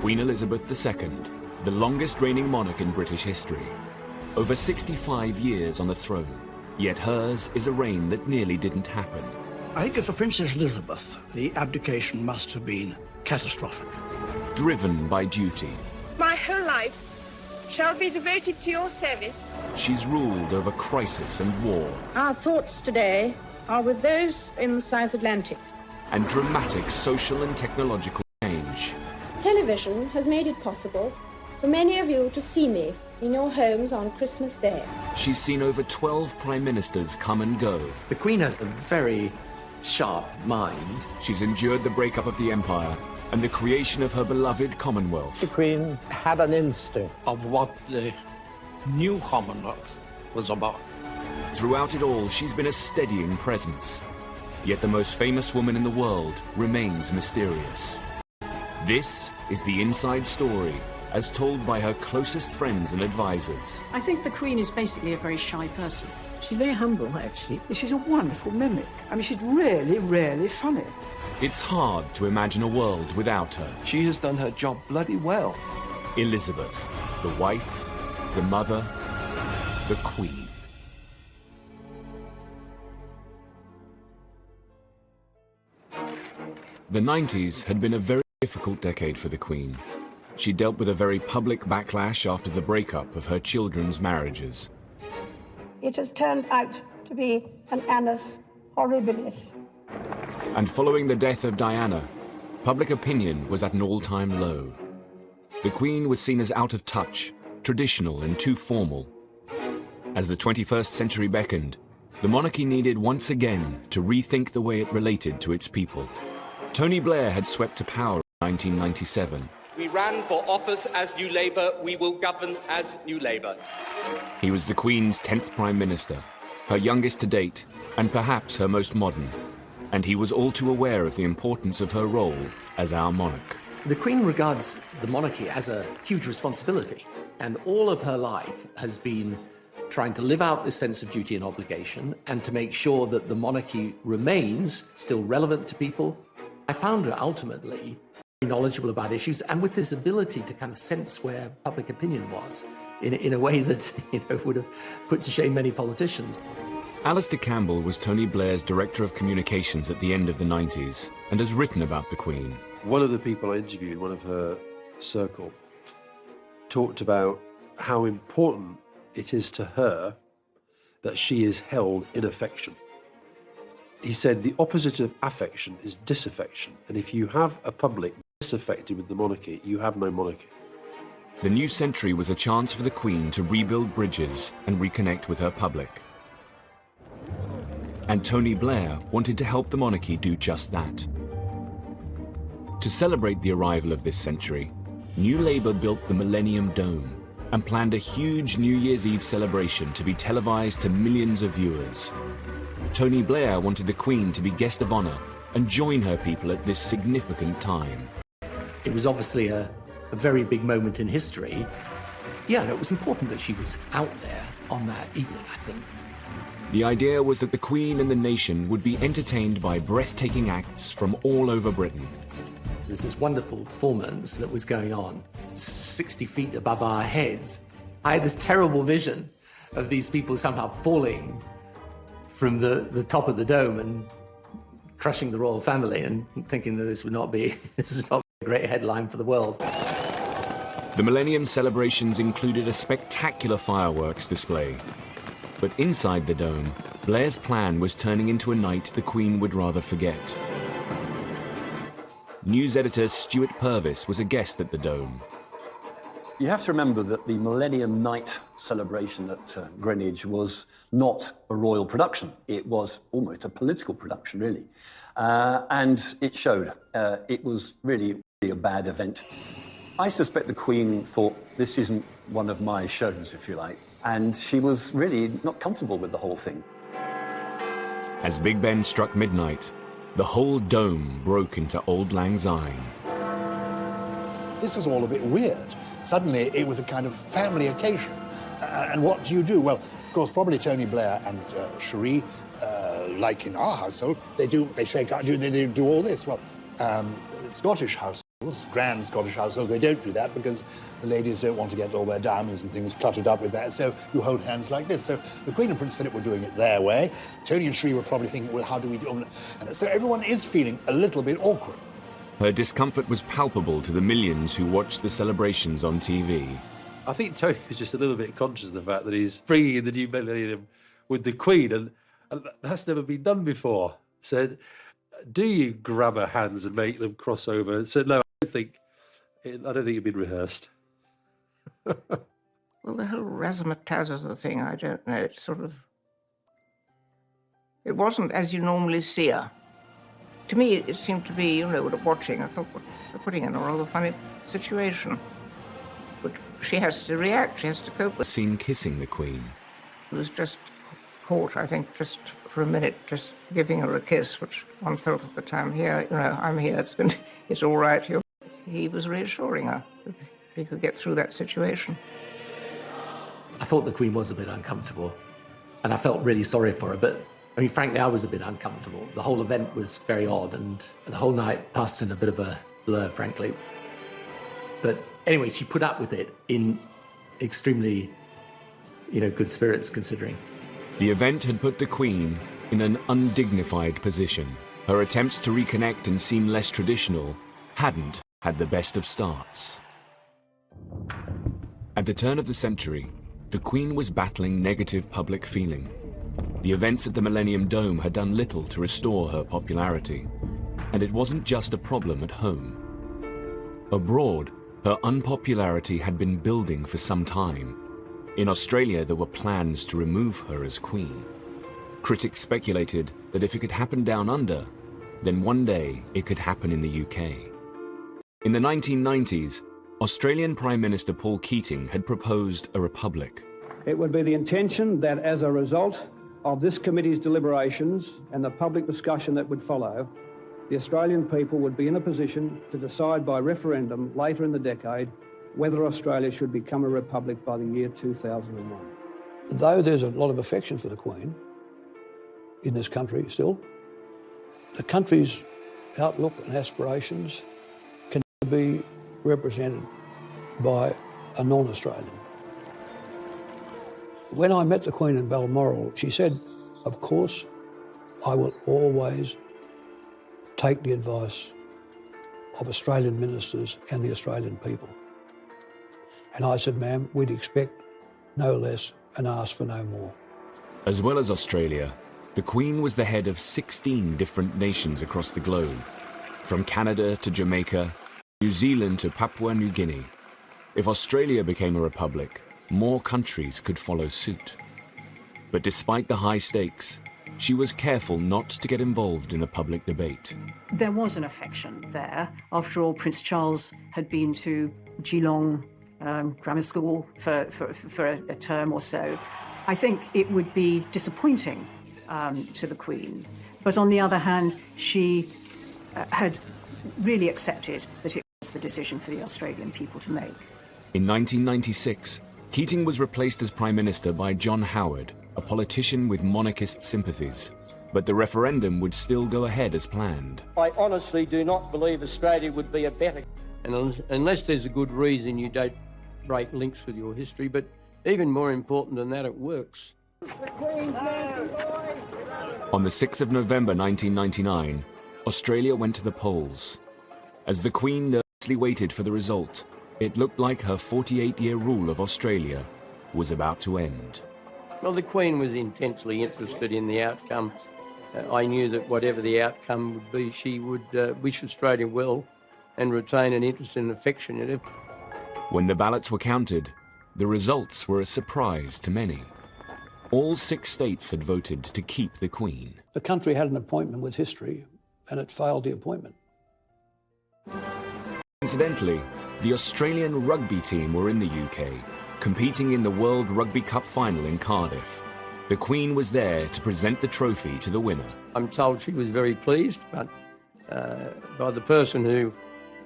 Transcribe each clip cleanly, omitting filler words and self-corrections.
Queen Elizabeth II, the longest reigning monarch in British history. Over 65 years on the throne, yet hers is a reign that nearly didn't happen. I think for Princess Elizabeth, the abdication must have been catastrophic. Driven by duty, My whole life shall be devoted to your service. she's ruled over crisis and war, Our thoughts today are with those in the South Atlantic. and dramatic social and technological change. Television has made it possible for many of you to see me in your homes on Christmas Day. She's seen over 12 prime ministers come and go. The Queen has a very sharp mind. She's endured the breakup of the empire and the creation of her beloved Commonwealth. The Queen had an instinct Of what the new Commonwealth was about. Throughout it all, she's been a steadying presence. Yet the most famous woman in the world remains mysterious. This is the inside story, as told by her closest friends and advisors. I think the Queen is basically a very shy person. She's very humble, actually. She's a wonderful mimic. I mean, she's really, really funny. It's hard to imagine a world without her. She has done her job bloody well. Elizabeth, the wife, the mother, the Queen. The 90s had been a very difficult decade for the Queen. She dealt with a very public backlash after the breakup of her children's marriages. It has turned out to be an annus horribilis. And following the death of Diana, public opinion was at an all-time low. The Queen was seen as out of touch, traditional and too formal. As the 21st century beckoned, the monarchy needed once again to rethink the way it related to its people. Tony Blair had swept to power in 1997. We ran for office as New Labour, we will govern as New Labour. He was the Queen's 10th Prime Minister, her youngest to date, and perhaps her most modern. And he was all too aware of the importance of her role as our monarch. The Queen regards the monarchy as a huge responsibility, and all of her life has been trying to live out this sense of duty and obligation and to make sure that the monarchy remains still relevant to people. I found her ultimately knowledgeable about issues and with this ability to kind of sense where public opinion was in a way that would have put to shame many politicians. Alistair Campbell was Tony Blair's Director of Communications at the end of the 90s and has written about the Queen. One of the people I interviewed, one of her circle, talked about how important it is to her that she is held in affection. He said the opposite of affection is disaffection, and if you have a public disaffected with the monarchy, you have no monarchy. The new century was a chance for the Queen to rebuild bridges and reconnect with her public. And Tony Blair wanted to help the monarchy do just that. To celebrate the arrival of this century, New Labour built the Millennium Dome and planned a huge New Year's Eve celebration to be televised to millions of viewers. Tony Blair wanted the Queen to be guest of honour and join her people at this significant time. It was obviously a very big moment in history. Yeah, and it was important that she was out there on that evening, I think. The idea was that the Queen and the nation would be entertained by breathtaking acts from all over Britain. There's this wonderful performance that was going on 60 feet above our heads. I had this terrible vision of these people somehow falling from the top of the dome and crushing the royal family, and thinking that this is not a great headline for the world. The Millennium celebrations included a spectacular fireworks display. But inside the dome, Blair's plan was turning into a night the Queen would rather forget. News editor Stuart Purvis was a guest at the dome. You have to remember that the Millennium Night celebration at Greenwich was not a royal production. It was almost a political production, really. And it showed. It was really a bad event. I suspect the Queen thought, this isn't one of my shows, if you like. And she was really not comfortable with the whole thing. As Big Ben struck midnight, the whole dome broke into Auld Lang Syne. This was all a bit weird. Suddenly, it was a kind of family occasion. And what do you do? Well, of course, probably Tony Blair and Cherie, like in our household, they shake out, they do all this. Well, Scottish house. grand Scottish households, they don't do that because the ladies don't want to get all their diamonds and things cluttered up with that, so you hold hands like this. So the Queen and Prince Philip were doing it their way. Tony and Sri were probably thinking, well, how do we do it? And so everyone is feeling a little bit awkward. Her discomfort was palpable to the millions who watched the celebrations on TV. I think Tony was just a little bit conscious of the fact that he's bringing in the new millennium with the Queen, and that's never been done before. So do you grab her hands and make them cross over? And said, no, I don't think it'd been rehearsed. Well, the whole razzmatazz of the thing, I don't know. It's sort of... It wasn't as you normally see her. To me, it seemed to be, watching, I thought, well, they're putting her in a rather funny situation. But she has to react, she has to cope with it. Seen kissing the Queen. He was just caught, I think, just for a minute, just giving her a kiss, which one felt at the time, here, I'm here, it's all right. He was reassuring her that she could get through that situation. I thought the Queen was a bit uncomfortable, and I felt really sorry for her, but I mean, frankly, I was a bit uncomfortable. The whole event was very odd, and the whole night passed in a bit of a blur, frankly. But anyway, she put up with it in extremely, good spirits, considering. The event had put the Queen in an undignified position. Her attempts to reconnect and seem less traditional hadn't had the best of starts. At the turn of the century, the Queen was battling negative public feeling. The events at the Millennium Dome had done little to restore her popularity, and it wasn't just a problem at home. Abroad, her unpopularity had been building for some time. In Australia, there were plans to remove her as Queen. Critics speculated that if it could happen down under, then one day it could happen in the UK. In the 1990s, Australian Prime Minister Paul Keating had proposed a republic. It would be the intention that as a result of this committee's deliberations and the public discussion that would follow, the Australian people would be in a position to decide by referendum later in the decade whether Australia should become a republic by the year 2001. Though there's a lot of affection for the Queen in this country still, the country's outlook and aspirations can be represented by a non-Australian. When I met the Queen in Balmoral, she said, of course, I will always take the advice of Australian ministers and the Australian people. And I said, ma'am, we'd expect no less and ask for no more. As well as Australia, the Queen was the head of 16 different nations across the globe, from Canada to Jamaica, New Zealand to Papua New Guinea. If Australia became a republic, more countries could follow suit. But despite the high stakes, she was careful not to get involved in the public debate. There was an affection there. After all, Prince Charles had been to Geelong grammar school for a term or so. I think it would be disappointing to the Queen. But on the other hand, she had really accepted that it was the decision for the Australian people to make. In 1996, Keating was replaced as Prime Minister by John Howard, a politician with monarchist sympathies. But the referendum would still go ahead as planned. I honestly do not believe Australia would be a better... And unless there's a good reason, you don't break links with your history, but even more important than that, it works. On the 6th of November 1999, Australia went to the polls. As the Queen nervously waited for the result, it looked like her 48-year rule of Australia was about to end. Well, the Queen was intensely interested in the outcome. I knew that whatever the outcome would be, she would wish Australia well and retain an interest and affection in it. When the ballots were counted, the results were a surprise to many. All 6 states had voted to keep the Queen. The country had an appointment with history, and it failed the appointment. Incidentally, the Australian rugby team were in the UK, competing in the World Rugby Cup final in Cardiff. The Queen was there to present the trophy to the winner. I'm told she was very pleased, but by the person who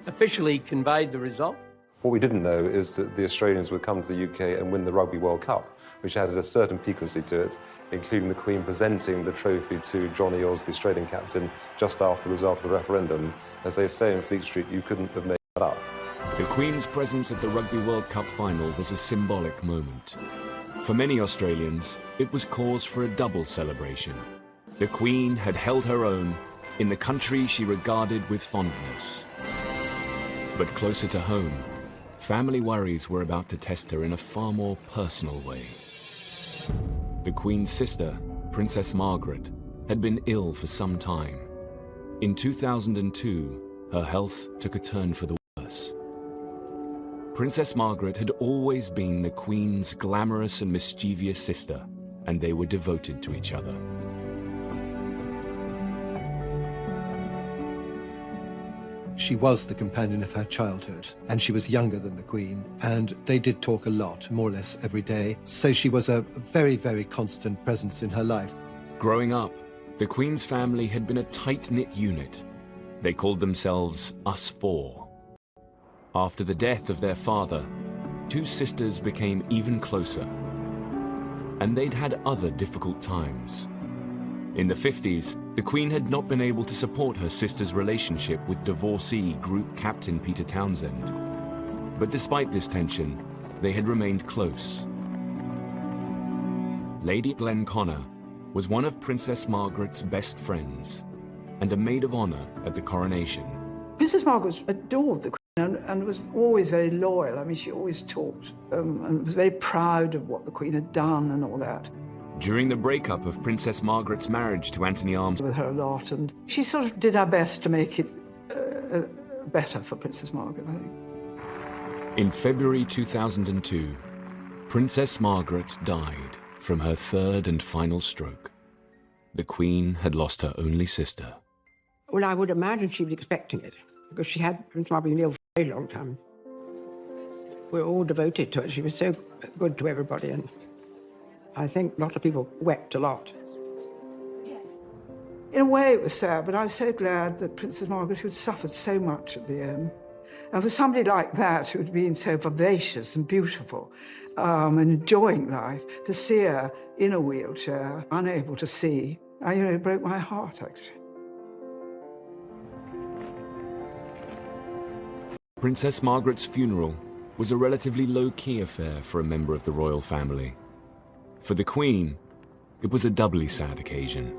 officially conveyed the result. What we didn't know is that the Australians would come to the UK and win the Rugby World Cup, which added a certain piquancy to it, including the Queen presenting the trophy to John Eales, the Australian captain, just after the result of the referendum. As they say in Fleet Street, you couldn't have made up. The Queen's presence at the Rugby World Cup final was a symbolic moment. For many Australians, it was cause for a double celebration. The Queen had held her own in the country she regarded with fondness. But closer to home, family worries were about to test her in a far more personal way. The Queen's sister, Princess Margaret, had been ill for some time. In 2002, her health took a turn for the worse. Princess Margaret had always been the Queen's glamorous and mischievous sister, and they were devoted to each other. She was the companion of her childhood, and she was younger than the Queen, and they did talk a lot, more or less every day, so she was a very, very constant presence in her life. Growing up, the Queen's family had been a tight-knit unit. They called themselves Us Four. After the death of their father, two sisters became even closer, and they'd had other difficult times. In the 50s, the Queen had not been able to support her sister's relationship with divorcee Group Captain Peter Townsend. But despite this tension, they had remained close. Lady Glenconner was one of Princess Margaret's best friends and a maid of honor at the coronation. Princess Margaret adored the Queen and was always very loyal. I mean, she always talked and was very proud of what the Queen had done and all that. During the breakup of Princess Margaret's marriage to Anthony Armstrong, with her a lot, and she sort of did her best to make it better for Princess Margaret, I think. In February 2002, Princess Margaret died from her third and final stroke. The Queen had lost her only sister. Well, I would imagine she was expecting it, because she had Princess Margaret been ill for a very long time. We're all devoted to her. She was so good to everybody, and I think a lot of people wept a lot. In a way, it was sad, but I was so glad that Princess Margaret, who had suffered so much at the end, and for somebody like that who had been so vivacious and beautiful and enjoying life, to see her in a wheelchair, unable to see, it broke my heart, actually. Princess Margaret's funeral was a relatively low-key affair for a member of the royal family. For the Queen, it was a doubly sad occasion.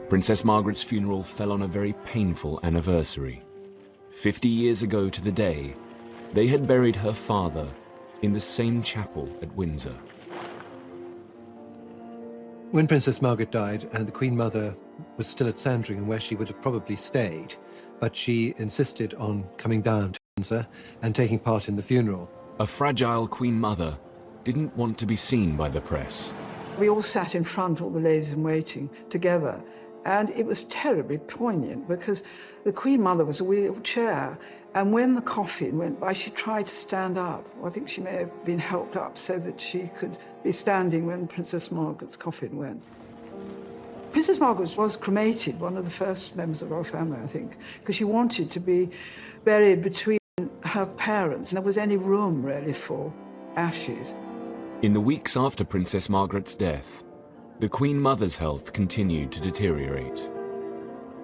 Princess Margaret's funeral fell on a very painful anniversary. 50 years ago to the day, they had buried her father in the same chapel at Windsor. When Princess Margaret died, and the Queen Mother was still at Sandringham, where she would have probably stayed, but she insisted on coming down to Windsor and taking part in the funeral. A fragile Queen Mother didn't want to be seen by the press. We all sat in front, all the ladies in waiting, together, and it was terribly poignant because the Queen Mother was a wheelchair, and when the coffin went by, she tried to stand up. I think she may have been helped up so that she could be standing when Princess Margaret's coffin went. Princess Margaret was cremated, one of the first members of our family, I think, because she wanted to be buried between her parents. There was any room, really, for ashes. In the weeks after Princess Margaret's death, the Queen Mother's health continued to deteriorate.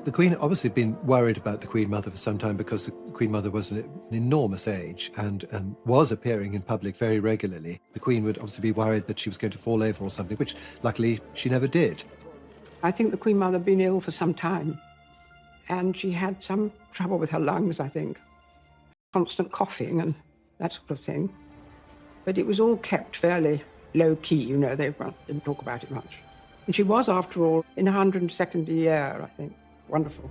The Queen obviously had been worried about the Queen Mother for some time because the Queen Mother was an enormous age and was appearing in public very regularly. The Queen would obviously be worried that she was going to fall over or something, which luckily she never did. I think the Queen Mother had been ill for some time, and she had some trouble with her lungs, I think. Constant coughing and that sort of thing. But it was all kept fairly low-key, they didn't talk about it much. And she was, after all, in her 102nd year, I think. Wonderful.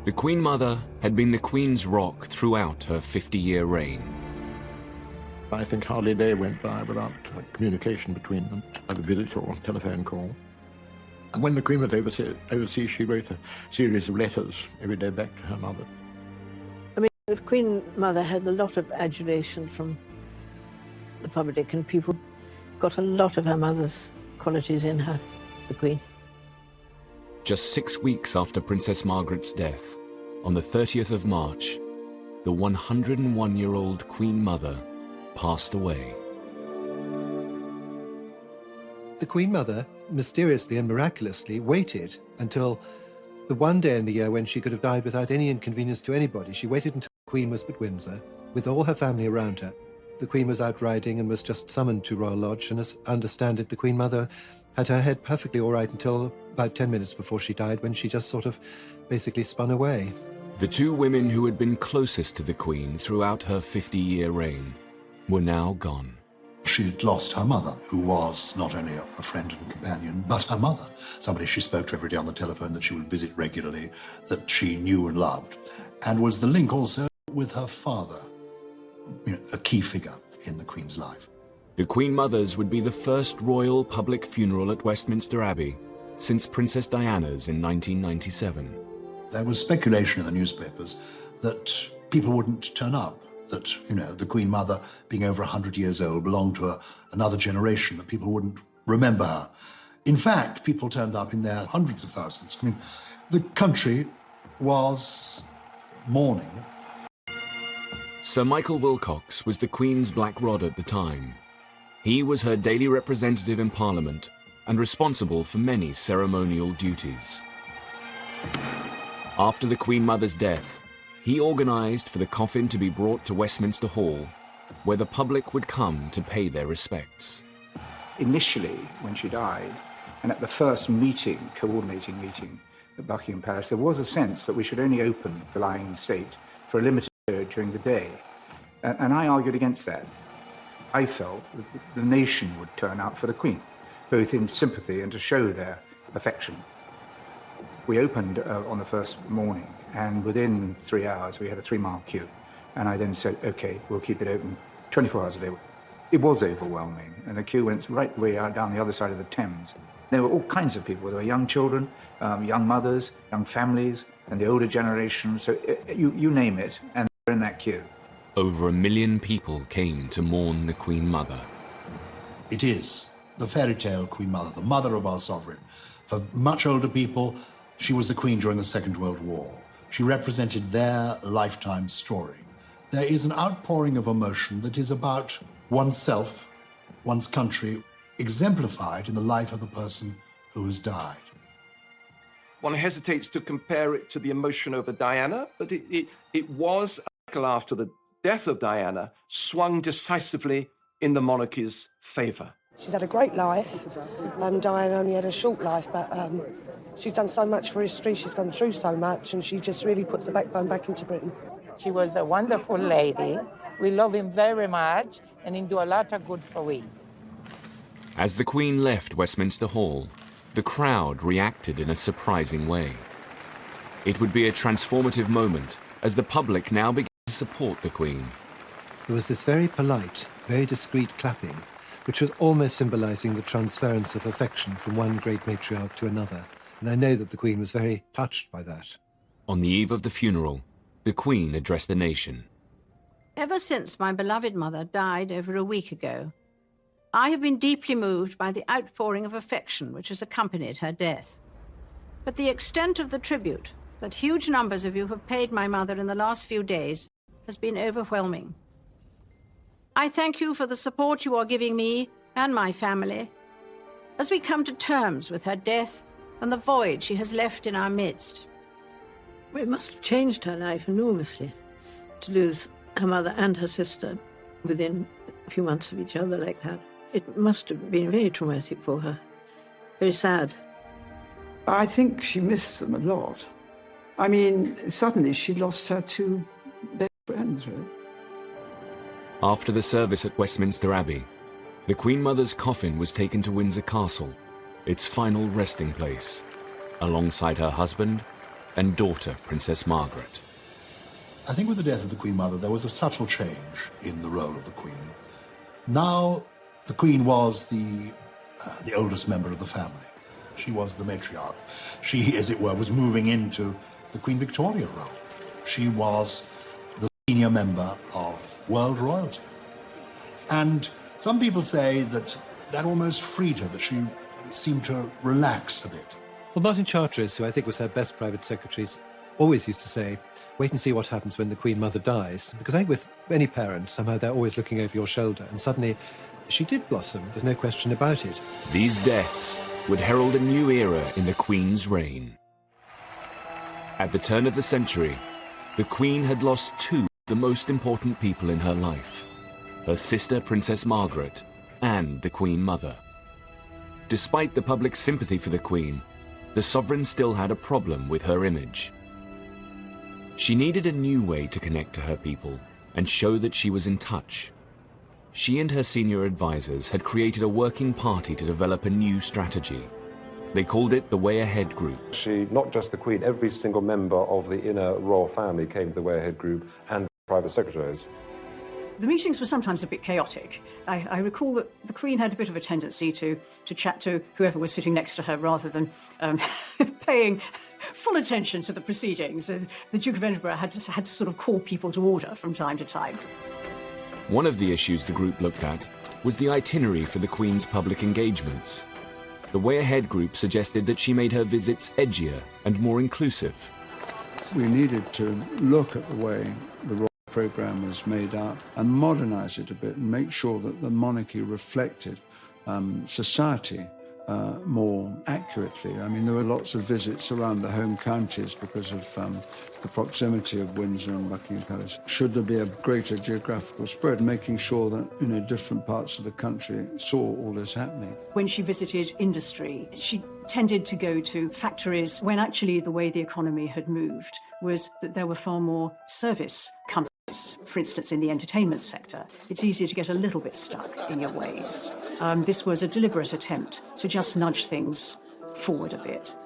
The Queen Mother had been the Queen's rock throughout her 50-year reign. I think hardly a day went by without communication between them, either visit or telephone call. And when the Queen was overseas, she wrote a series of letters every day back to her mother. I mean, the Queen Mother had a lot of adulation from the public, and people got a lot of her mother's qualities in her, the Queen. Just 6 weeks after Princess Margaret's death, on the 30th of March, the 101-year-old Queen Mother passed away. The Queen Mother, mysteriously and miraculously, waited until the one day in the year when she could have died without any inconvenience to anybody. She waited until The Queen was at Windsor, with all her family around her. The Queen was out riding and was just summoned to Royal Lodge, and as I understand it, the Queen Mother had her head perfectly all right until about 10 minutes before she died, when she just sort of basically spun away. The two women who had been closest to the Queen throughout her 50-year reign were now gone. She'd lost her mother, who was not only a friend and companion, but her mother, somebody she spoke to every day on the telephone, that she would visit regularly, that she knew and loved, and was the link also with her father, a key figure in the Queen's life. The Queen Mother's would be the first royal public funeral at Westminster Abbey since Princess Diana's in 1997. There was speculation in the newspapers that people wouldn't turn up, that, the Queen Mother, being over 100 years old, belonged to another generation, that people wouldn't remember her. In fact, people turned up in their hundreds of thousands. The country was mourning. Sir Michael Wilcox was the Queen's black rod at the time. He was her daily representative in Parliament and responsible for many ceremonial duties. After the Queen Mother's death, he organised for the coffin to be brought to Westminster Hall, where the public would come to pay their respects. Initially, when she died, and at the first coordinating meeting at Buckingham Palace, there was a sense that we should only open the lying in state for a limited period during the day. And I argued against that. I felt that the nation would turn out for the Queen, both in sympathy and to show their affection. We opened on the first morning, and within 3 hours we had a 3-mile queue. And I then said, OK, we'll keep it open 24 hours a day. It was overwhelming, and the queue went right the way out down the other side of the Thames. There were all kinds of people. There were young children, young mothers, young families, and the older generation. So you name it, and they're in that queue. Over 1 million people came to mourn the Queen Mother. It is the fairy tale Queen Mother, the mother of our sovereign. For much older people, she was the Queen during the Second World War. She represented their lifetime story. There is an outpouring of emotion that is about oneself, one's country, exemplified in the life of the person who has died. One hesitates to compare it to the emotion over Diana, but it was, after the death of Diana, swung decisively in the monarchy's favour. She's had a great life. Diana only had a short life, but she's done so much for history, she's gone through so much, and she just really puts the backbone back into Britain. She was a wonderful lady. We love him very much, and he do a lot of good for we. As the Queen left Westminster Hall, the crowd reacted in a surprising way. It would be a transformative moment as the public now began to support the Queen. There was this very polite, very discreet clapping, which was almost symbolising the transference of affection from one great matriarch to another, and I know that the Queen was very touched by that. On the eve of the funeral, the Queen addressed the nation. Ever since my beloved mother died over a week ago, I have been deeply moved by the outpouring of affection which has accompanied her death. But the extent of the tribute that huge numbers of you have paid my mother in the last few days has been overwhelming. I thank you for the support you are giving me and my family as we come to terms with her death and the void she has left in our midst. Well, it must have changed her life enormously to lose her mother and her sister within a few months of each other like that. It must have been very traumatic for her, very sad. I think she missed them a lot. I mean, suddenly she lost her two best friends, really. After the service at Westminster Abbey, the Queen Mother's coffin was taken to Windsor Castle, its final resting place, alongside her husband and daughter, Princess Margaret. I think with the death of the Queen Mother, there was a subtle change in the role of the Queen. Now, the Queen was the oldest member of the family. She was the matriarch. She, as it were, was moving into the Queen Victoria role. She was the senior member of world royalty. And some people say that that almost freed her, that she seemed to relax a bit. Well, Martin Charteris, who I think was her best private secretary, always used to say, wait and see what happens when the Queen Mother dies. Because I think with any parent, somehow they're always looking over your shoulder. And suddenly, she did blossom. There's no question about it. These deaths would herald a new era in the Queen's reign. At the turn of the century, the Queen had lost two the most important people in her life, her sister Princess Margaret and the Queen Mother. Despite the public sympathy for the Queen, the sovereign still had a problem with her image. She needed a new way to connect to her people and show that she was in touch. She and her senior advisors had created a working party to develop a new strategy. They called it the Way Ahead Group. She, not just the Queen, every single member of the inner royal family came to the Way Ahead Group and private secretaries. The meetings were sometimes a bit chaotic. I recall that the Queen had a bit of a tendency to chat to whoever was sitting next to her rather than paying full attention to the proceedings. The Duke of Edinburgh had to sort of call people to order from time to time. One of the issues the group looked at was the itinerary for the Queen's public engagements. The Way Ahead Group suggested that she made her visits edgier and more inclusive. We needed to look at the way the royal programme was made up and modernise it a bit and make sure that the monarchy reflected society more accurately. I mean, there were lots of visits around the home counties because of the proximity of Windsor and Buckingham Palace. Should there be a greater geographical spread, making sure that, different parts of the country saw all this happening. When she visited industry, she tended to go to factories when actually the way the economy had moved was that there were far more service companies. For instance, in the entertainment sector, it's easier to get a little bit stuck in your ways. This was a deliberate attempt to just nudge things forward a bit.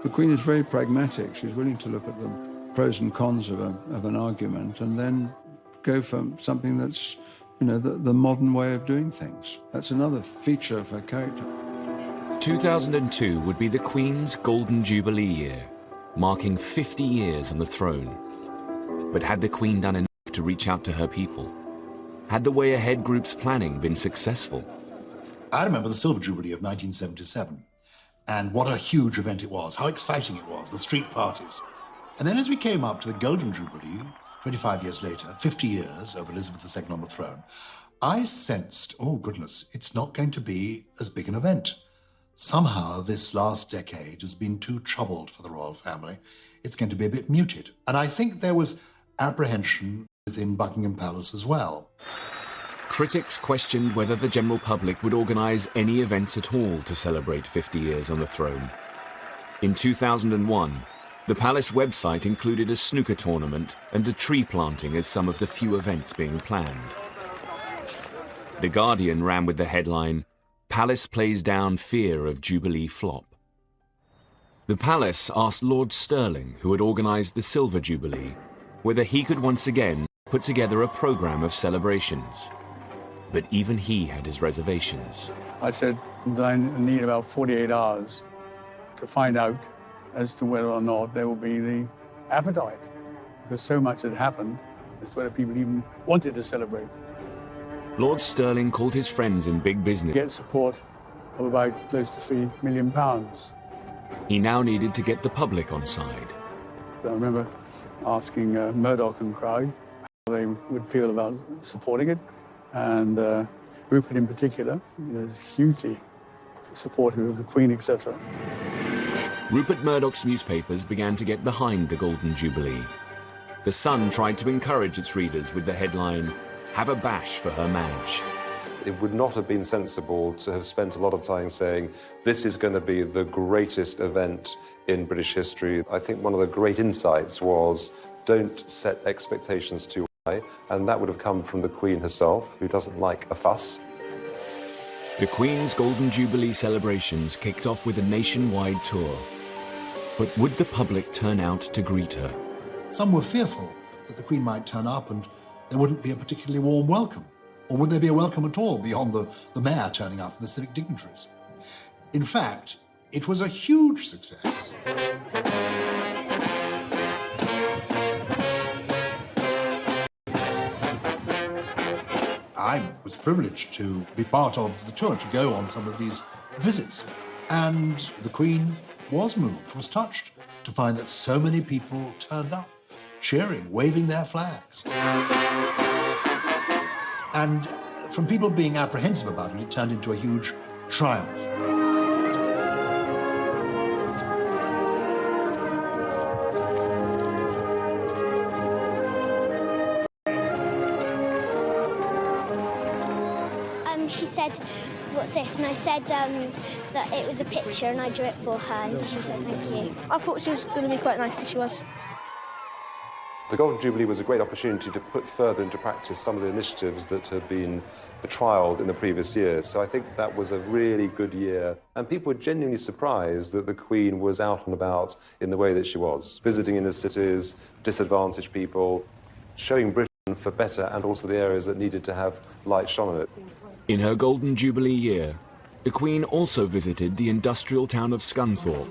The Queen is very pragmatic. She's willing to look at the pros and cons of an argument and then go for something that's, the modern way of doing things. That's another feature of her character. 2002 would be the Queen's Golden Jubilee year, marking 50 years on the throne. But had the Queen done enough to reach out to her people? Had the Way Ahead Group's planning been successful? I remember the Silver Jubilee of 1977, and what a huge event it was, how exciting it was, the street parties. And then as we came up to the Golden Jubilee, 25 years later, 50 years of Elizabeth II on the throne, I sensed, oh goodness, it's not going to be as big an event. Somehow this last decade has been too troubled for the royal family. It's going to be a bit muted. And I think there was apprehension within Buckingham Palace as well. Critics questioned whether the general public would organise any events at all to celebrate 50 years on the throne. In 2001, the palace website included a snooker tournament and a tree planting as some of the few events being planned. The Guardian ran with the headline, "Palace plays down fear of Jubilee flop." The palace asked Lord Stirling, who had organised the Silver Jubilee, whether he could once again put together a programme of celebrations. But even he had his reservations. I said that I need about 48 hours to find out as to whether or not there will be the appetite, because so much had happened, as whether people even wanted to celebrate. Lord Stirling called his friends in big business. Get support of about close to £3 million. He now needed to get the public on side. I remember asking Murdoch and crowd how they would feel about supporting it, and Rupert in particular is hugely supportive of the Queen, etc. Rupert Murdoch's newspapers began to get behind the Golden Jubilee. The Sun tried to encourage its readers with the headline, "Have a bash for Her Madge." It would not have been sensible to have spent a lot of time saying, this is going to be the greatest event in British history. I think one of the great insights was, don't set expectations too high, and that would have come from the Queen herself, who doesn't like a fuss. The Queen's Golden Jubilee celebrations kicked off with a nationwide tour. But would the public turn out to greet her? Some were fearful that the Queen might turn up and there wouldn't be a particularly warm welcome. Or would there be a welcome at all beyond the mayor turning up and the civic dignitaries? In fact, it was a huge success. I was privileged to be part of the tour, to go on some of these visits. And the Queen was moved, was touched to find that so many people turned up, cheering, waving their flags. And from people being apprehensive about it, it turned into a huge triumph. and she said, "What's this?" And I said that it was a picture and I drew it for her, and she said thank you. I thought she was going to be quite nice, and she was. The Golden Jubilee was a great opportunity to put further into practice some of the initiatives that had been trialled in the previous years. So I think that was a really good year. And people were genuinely surprised that the Queen was out and about in the way that she was, visiting inner cities, disadvantaged people, showing Britain for better and also the areas that needed to have light shone on it. In her Golden Jubilee year, the Queen also visited the industrial town of Scunthorpe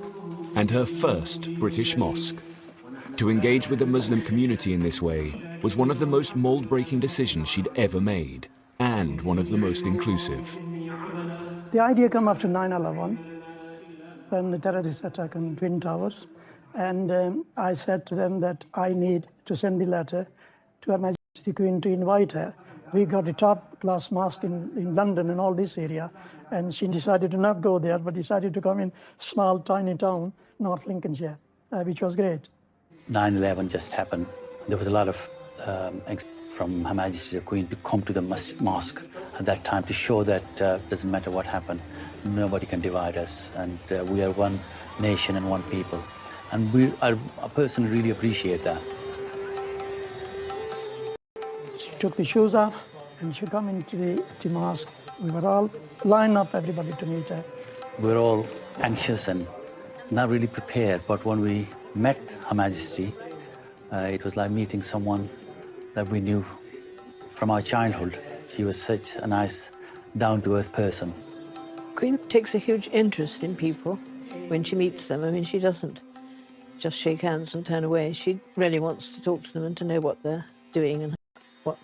and her first British mosque. To engage with the Muslim community in this way was one of the most mould-breaking decisions she'd ever made, and one of the most inclusive. The idea came after 9/11, when the terrorist attack on Twin Towers, and I said to them that I need to send a letter to Her Majesty the Queen to invite her. We got a top-class mosque in London and all this area, and she decided to not go there, but decided to come in small, tiny town, North Lincolnshire, which was great. 9/11 just happened. There was a lot of from Her Majesty the Queen to come to the mosque at that time to show that doesn't matter what happened, nobody can divide us, and we are one nation and one people. And I personally really appreciate that. She took the shoes off and she came into the mosque. We were all lined up, everybody, to meet her. We were all anxious and not really prepared, but when we met Her Majesty, it was like meeting someone that we knew from our childhood. She was such a nice, down-to-earth person. Queen takes a huge interest in people when she meets them. I mean, she doesn't just shake hands and turn away. She really wants to talk to them and to know what they're doing and what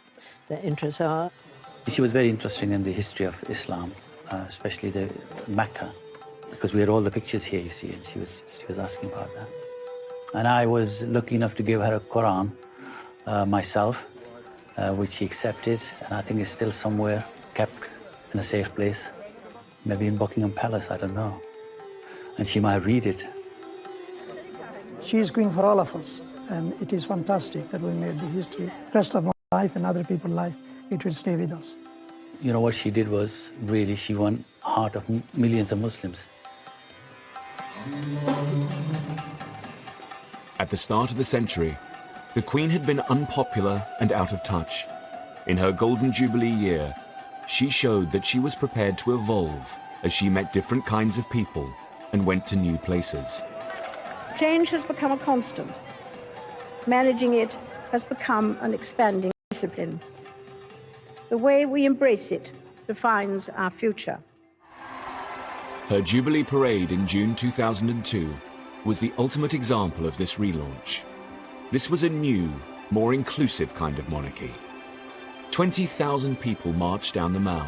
their interests are. She was very interested in the history of Islam, especially the Mecca, because we had all the pictures here, you see, and she was asking about that. And I was lucky enough to give her a Quran myself, which she accepted, and I think it's still somewhere kept in a safe place, maybe in Buckingham Palace, I don't know. And she might read it. She is Queen for all of us, and it is fantastic that we made the history. The rest of our life and other people's life, it will stay with us. You know, what she did was really, she won the heart of millions of Muslims. At the start of the century, the Queen had been unpopular and out of touch. In her Golden Jubilee year, she showed that she was prepared to evolve as she met different kinds of people and went to new places. Change has become a constant. Managing it has become an expanding discipline. The way we embrace it defines our future. Her Jubilee Parade in June 2002 was the ultimate example of this relaunch. This was a new, more inclusive kind of monarchy. 20,000 people marched down the Mall,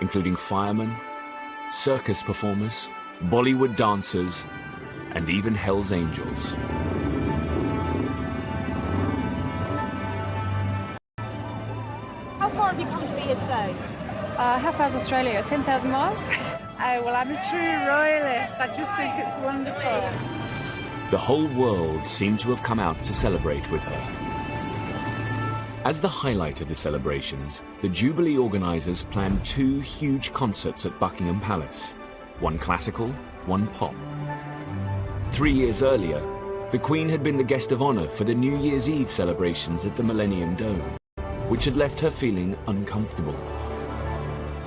including firemen, circus performers, Bollywood dancers, and even Hell's Angels. How far have you come to be here today? How far's Australia? 10,000 miles? Oh, well, I'm a true royalist. I just think it's wonderful. The whole world seemed to have come out to celebrate with her. As the highlight of the celebrations, the Jubilee organisers planned 2 huge concerts at Buckingham Palace, one classical, one pop. 3 years earlier, the Queen had been the guest of honour for the New Year's Eve celebrations at the Millennium Dome, which had left her feeling uncomfortable.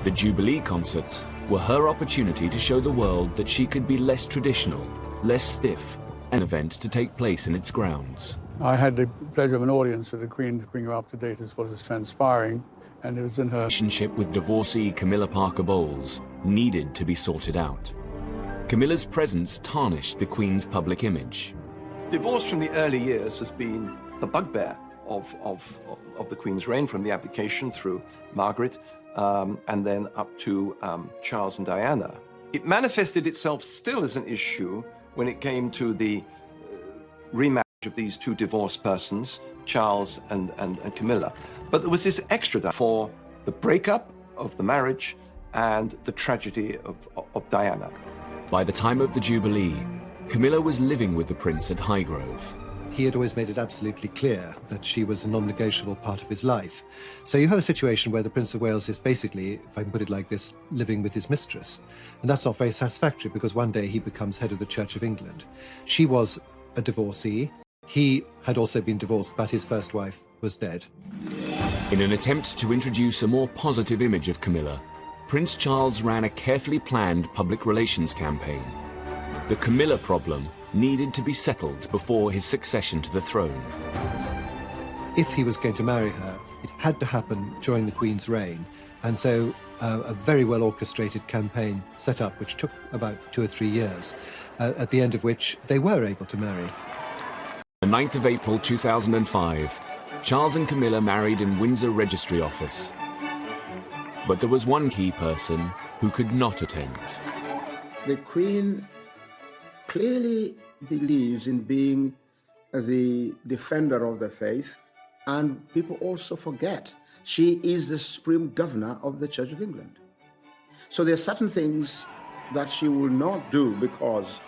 The Jubilee concerts were her opportunity to show the world that she could be less traditional, less stiff, an event to take place in its grounds. I had the pleasure of an audience with the Queen to bring her up to date as what was transpiring, and it was in her relationship with divorcee Camilla Parker Bowles needed to be sorted out. Camilla's presence tarnished the Queen's public image. Divorce from the early years has been the bugbear of the Queen's reign, from the abdication through Margaret and then up to Charles and Diana. It manifested itself still as an issue when it came to the remarriage of these 2 divorced persons, Charles and Camilla. But there was this extra for the breakup of the marriage and the tragedy of Diana. By the time of the Jubilee, Camilla was living with the Prince at Highgrove. he had always made it absolutely clear that she was a non-negotiable part of his life. So you have a situation where the Prince of Wales is basically, if I can put it like this, living with his mistress. And that's not very satisfactory, because one day he becomes head of the Church of England. She was a divorcee. He had also been divorced, but his first wife was dead. In an attempt to introduce a more positive image of Camilla, Prince Charles ran a carefully planned public relations campaign. The Camilla problem needed to be settled before his succession to the throne. If he was going to marry her, it had to happen during the Queen's reign, and so a very well orchestrated campaign set up, which took about 2 or 3 years, at the end of which they were able to marry. The 9th of April 2005, Charles and Camilla married in Windsor Registry Office. But there was one key person who could not attend. The Queen clearly believes in being the defender of the faith, and people also forget she is the supreme governor of the Church of England. So there are certain things that she will not do because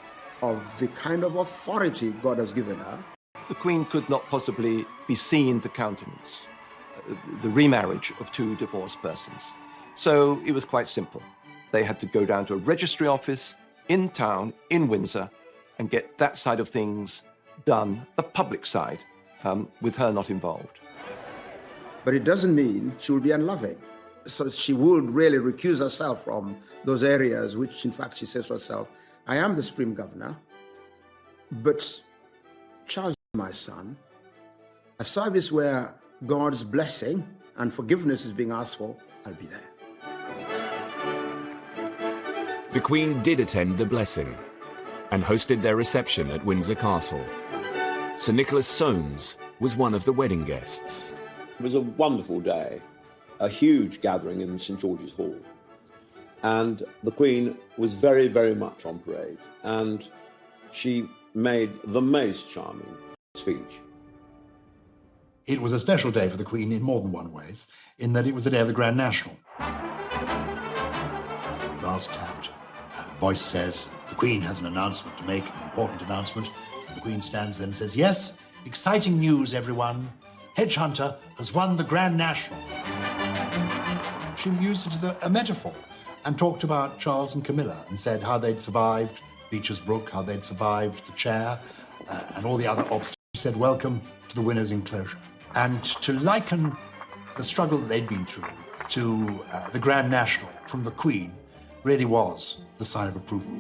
of the kind of authority God has given her. The Queen could not possibly be seen to countenance the remarriage of 2 divorced persons. So it was quite simple. They had to go down to a registry office in town, in Windsor, and get that side of things done, the public side, with her not involved. But it doesn't mean she will be unloving. So she would really recuse herself from those areas which, in fact, she says to herself, I am the supreme governor, but Charles, my son, a service where God's blessing and forgiveness is being asked for, I'll be there. The Queen did attend the blessing and hosted their reception at Windsor Castle. Sir Nicholas Soames was one of the wedding guests. It was a wonderful day, a huge gathering in St George's Hall. And the Queen was very, very much on parade. And she made the most charming speech. It was a special day for the Queen in more than one ways, in that it was the day of the Grand National. Brass tapped. Voice says, the Queen has an announcement to make, an important announcement. And the Queen stands there and says, yes, exciting news, everyone. Hedgehunter has won the Grand National. She used it as a metaphor and talked about Charles and Camilla and said how they'd survived Beecher's Brook, how they'd survived the chair and all the other obstacles. She said, welcome to the winner's enclosure. And to liken the struggle that they'd been through to the Grand National from the Queen really was the sign of approval.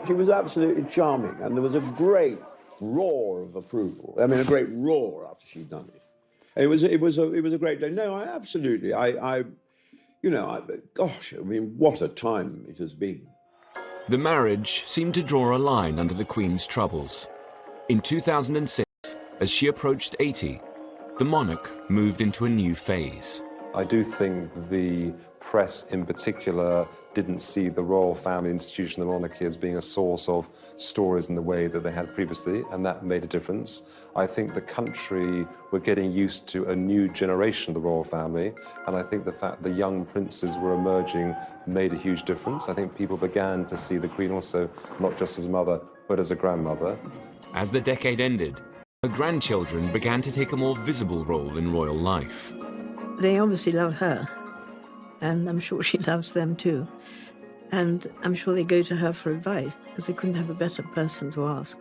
She was absolutely charming, and there was a great roar of approval. I mean, a great roar after she'd done it. It was a great day. No, gosh, I mean, what a time it has been. The marriage seemed to draw a line under the Queen's troubles. In 2006, as she approached 80, the monarch moved into a new phase. I do think the press in particular didn't see the royal family institution, the monarchy, as being a source of stories in the way that they had previously, and that made a difference. I think the country were getting used to a new generation of the royal family, and I think the fact the young princes were emerging made a huge difference. I think people began to see the Queen also not just as a mother, but as a grandmother. As the decade ended, her grandchildren began to take a more visible role in royal life. They obviously love her, and I'm sure she loves them too. And I'm sure they go to her for advice, because they couldn't have a better person to ask.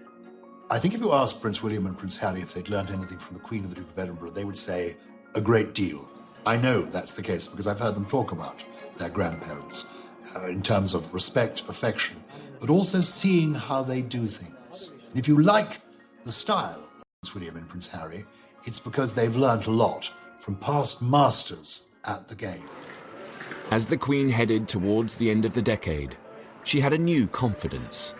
I think if you asked Prince William and Prince Harry if they'd learned anything from the Queen and the Duke of Edinburgh, they would say a great deal. I know that's the case because I've heard them talk about their grandparents in terms of respect, affection, but also seeing how they do things. And if you like the style of Prince William and Prince Harry, it's because they've learned a lot from past masters at the game. As the Queen headed towards the end of the decade, she had a new confidence.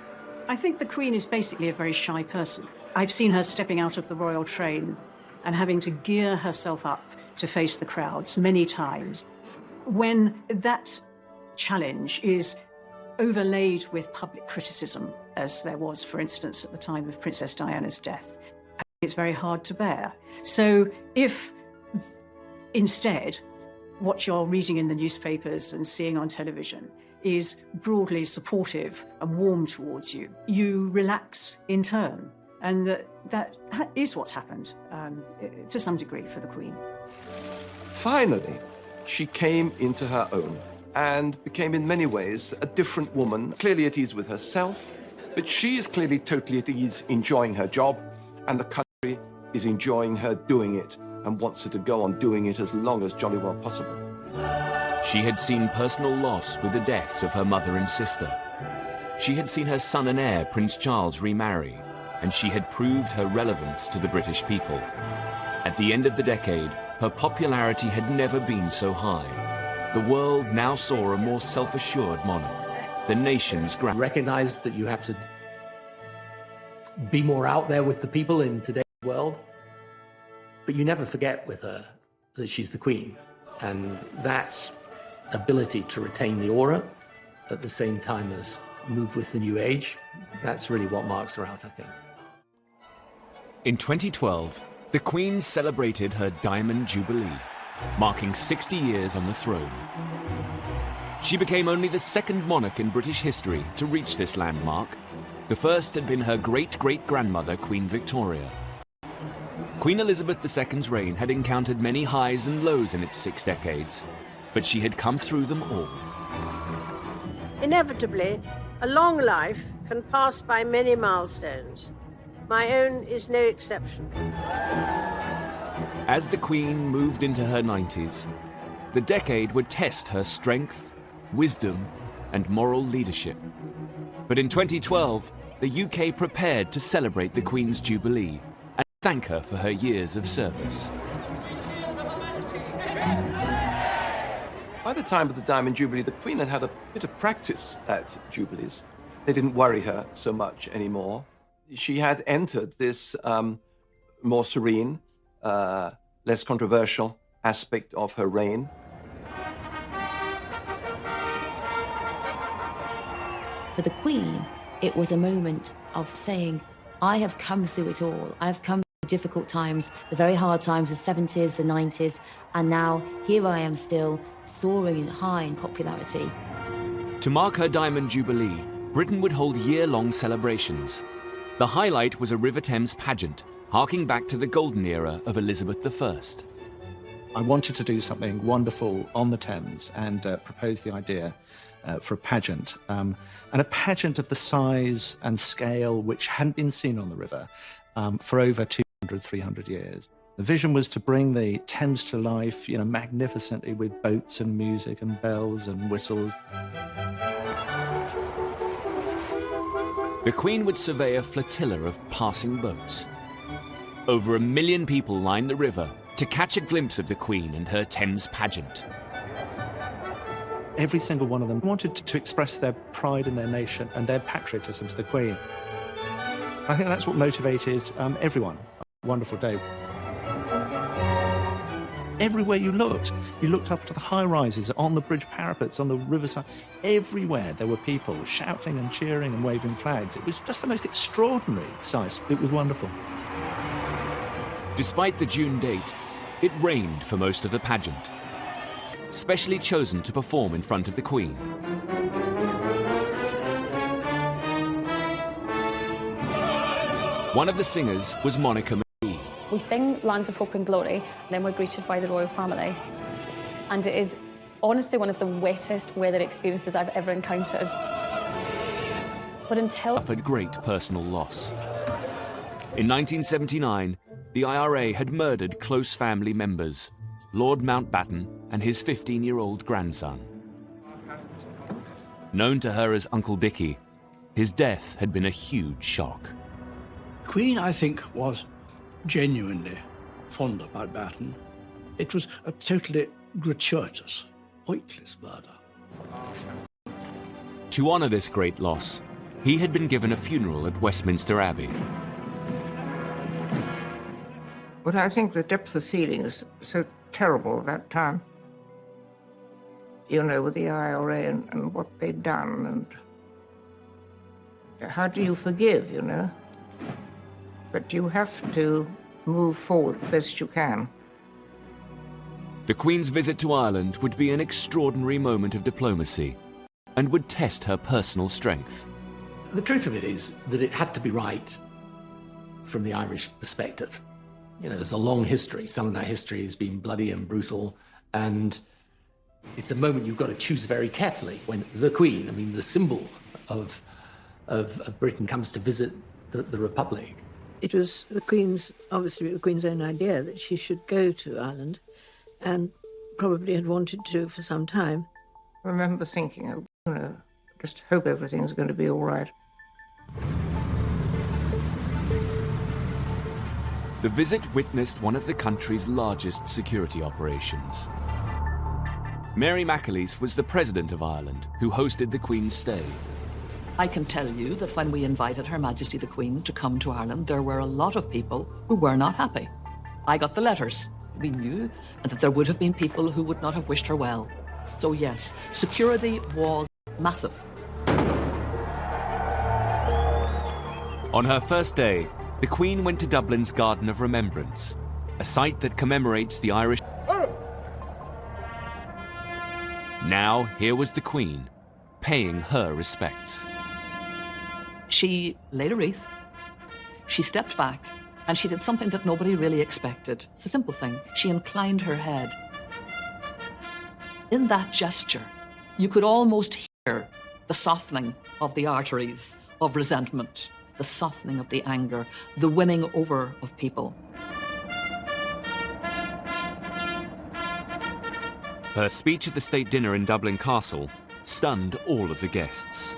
I think the Queen is basically a very shy person. I've seen her stepping out of the royal train and having to gear herself up to face the crowds many times. When that challenge is overlaid with public criticism, as there was, for instance, at the time of Princess Diana's death, it's very hard to bear. So if instead what you're reading in the newspapers and seeing on television is broadly supportive and warm towards you, you relax in turn. And that is what's happened to some degree for the Queen. Finally, she came into her own and became in many ways a different woman, clearly at ease with herself, but she is clearly totally at ease enjoying her job, and the country is enjoying her doing it and wants her to go on doing it as long as jolly well possible. She had seen personal loss with the deaths of her mother and sister. She had seen her son and heir, Prince Charles, remarry, and she had proved her relevance to the British people. At the end of the decade, her popularity had never been so high. The world now saw a more self-assured monarch, the nation's grand. Recognize that you have to be more out there with the people in today's world, but you never forget with her that she's the Queen, and that ability to retain the aura at the same time as move with the new age, that's really what marks her out, I think. In 2012, the Queen celebrated her Diamond Jubilee, marking 60 years on the throne. She became only the second monarch in British history to reach this landmark. The first had been her great-great-grandmother, Queen Victoria. Queen Elizabeth II's reign had encountered many highs and lows in its 6 decades, but she had come through them all. Inevitably, a long life can pass by many milestones. My own is no exception. As the Queen moved into her 90s, the decade would test her strength, wisdom, and moral leadership. But in 2012, the UK prepared to celebrate the Queen's Jubilee and thank her for her years of service. By the time of the Diamond Jubilee, the Queen had a bit of practice at Jubilees. They didn't worry her so much anymore. She had entered this more serene, less controversial aspect of her reign. For the Queen, it was a moment of saying, I have come through it all. I have come through difficult times, the very hard times, the 70s, the 90s, and now here I am still soaring high in popularity. To mark her Diamond Jubilee, Britain would hold year-long celebrations. The highlight was a River Thames pageant, harking back to the golden era of Elizabeth I. I wanted to do something wonderful on the Thames and proposed the idea for a pageant, and a pageant of the size and scale which hadn't been seen on the river for over 200, 300 years. The vision was to bring the Thames to life, magnificently with boats and music and bells and whistles. The Queen would survey a flotilla of passing boats. Over 1 million people lined the river to catch a glimpse of the Queen and her Thames pageant. Every single one of them wanted to express their pride in their nation and their patriotism to the Queen. I think that's what motivated everyone. A wonderful day. Everywhere you looked up to the high-rises, on the bridge parapets, on the riverside. Everywhere there were people shouting and cheering and waving flags. It was just the most extraordinary sight. It was wonderful. Despite the June date, it rained for most of the pageant, specially chosen to perform in front of the Queen. One of the singers was Monica McGee. We sing Land of Hope and Glory, and then we're greeted by the royal family. And it is honestly one of the wettest weather experiences I've ever encountered. But until... Suffered great personal loss. In 1979, the IRA had murdered close family members, Lord Mountbatten and his 15-year-old grandson. Known to her as Uncle Dickie, his death had been a huge shock. Queen, I think, was genuinely fond of Mountbatten. It was a totally gratuitous, pointless murder. To honour this great loss, he had been given a funeral at Westminster Abbey. But I think the depth of feeling is so terrible at that time. With the IRA and what they'd done, and how do you forgive, But you have to move forward best you can. The Queen's visit to Ireland would be an extraordinary moment of diplomacy and would test her personal strength. The truth of it is that it had to be right. from the Irish perspective. You know, there's a long history. Some of that history has been bloody and brutal, and it's a moment you've got to choose very carefully when the Queen, I mean, the symbol of Britain, comes to visit the Republic. It was the Queen's, obviously the Queen's own idea that she should go to Ireland, and probably had wanted to for some time. I remember thinking, you know, just hope everything's going to be all right. The visit witnessed one of the country's largest security operations. Mary McAleese was the President of Ireland, who hosted the Queen's stay. I can tell you that when we invited Her Majesty the Queen to come to Ireland, there were a lot of people who were not happy. I got the letters. We knew that there would have been people who would not have wished her well. So yes, security was massive. On her first day, the Queen went to Dublin's Garden of Remembrance, a site that commemorates the Irish. Now, here was the Queen, paying her respects. She laid a wreath, she stepped back, and she did something that nobody really expected. It's a simple thing. She inclined her head. In that gesture, you could almost hear the softening of the arteries of resentment, the softening of the anger, the winning over of people. Her speech at the state dinner in Dublin Castle stunned all of the guests.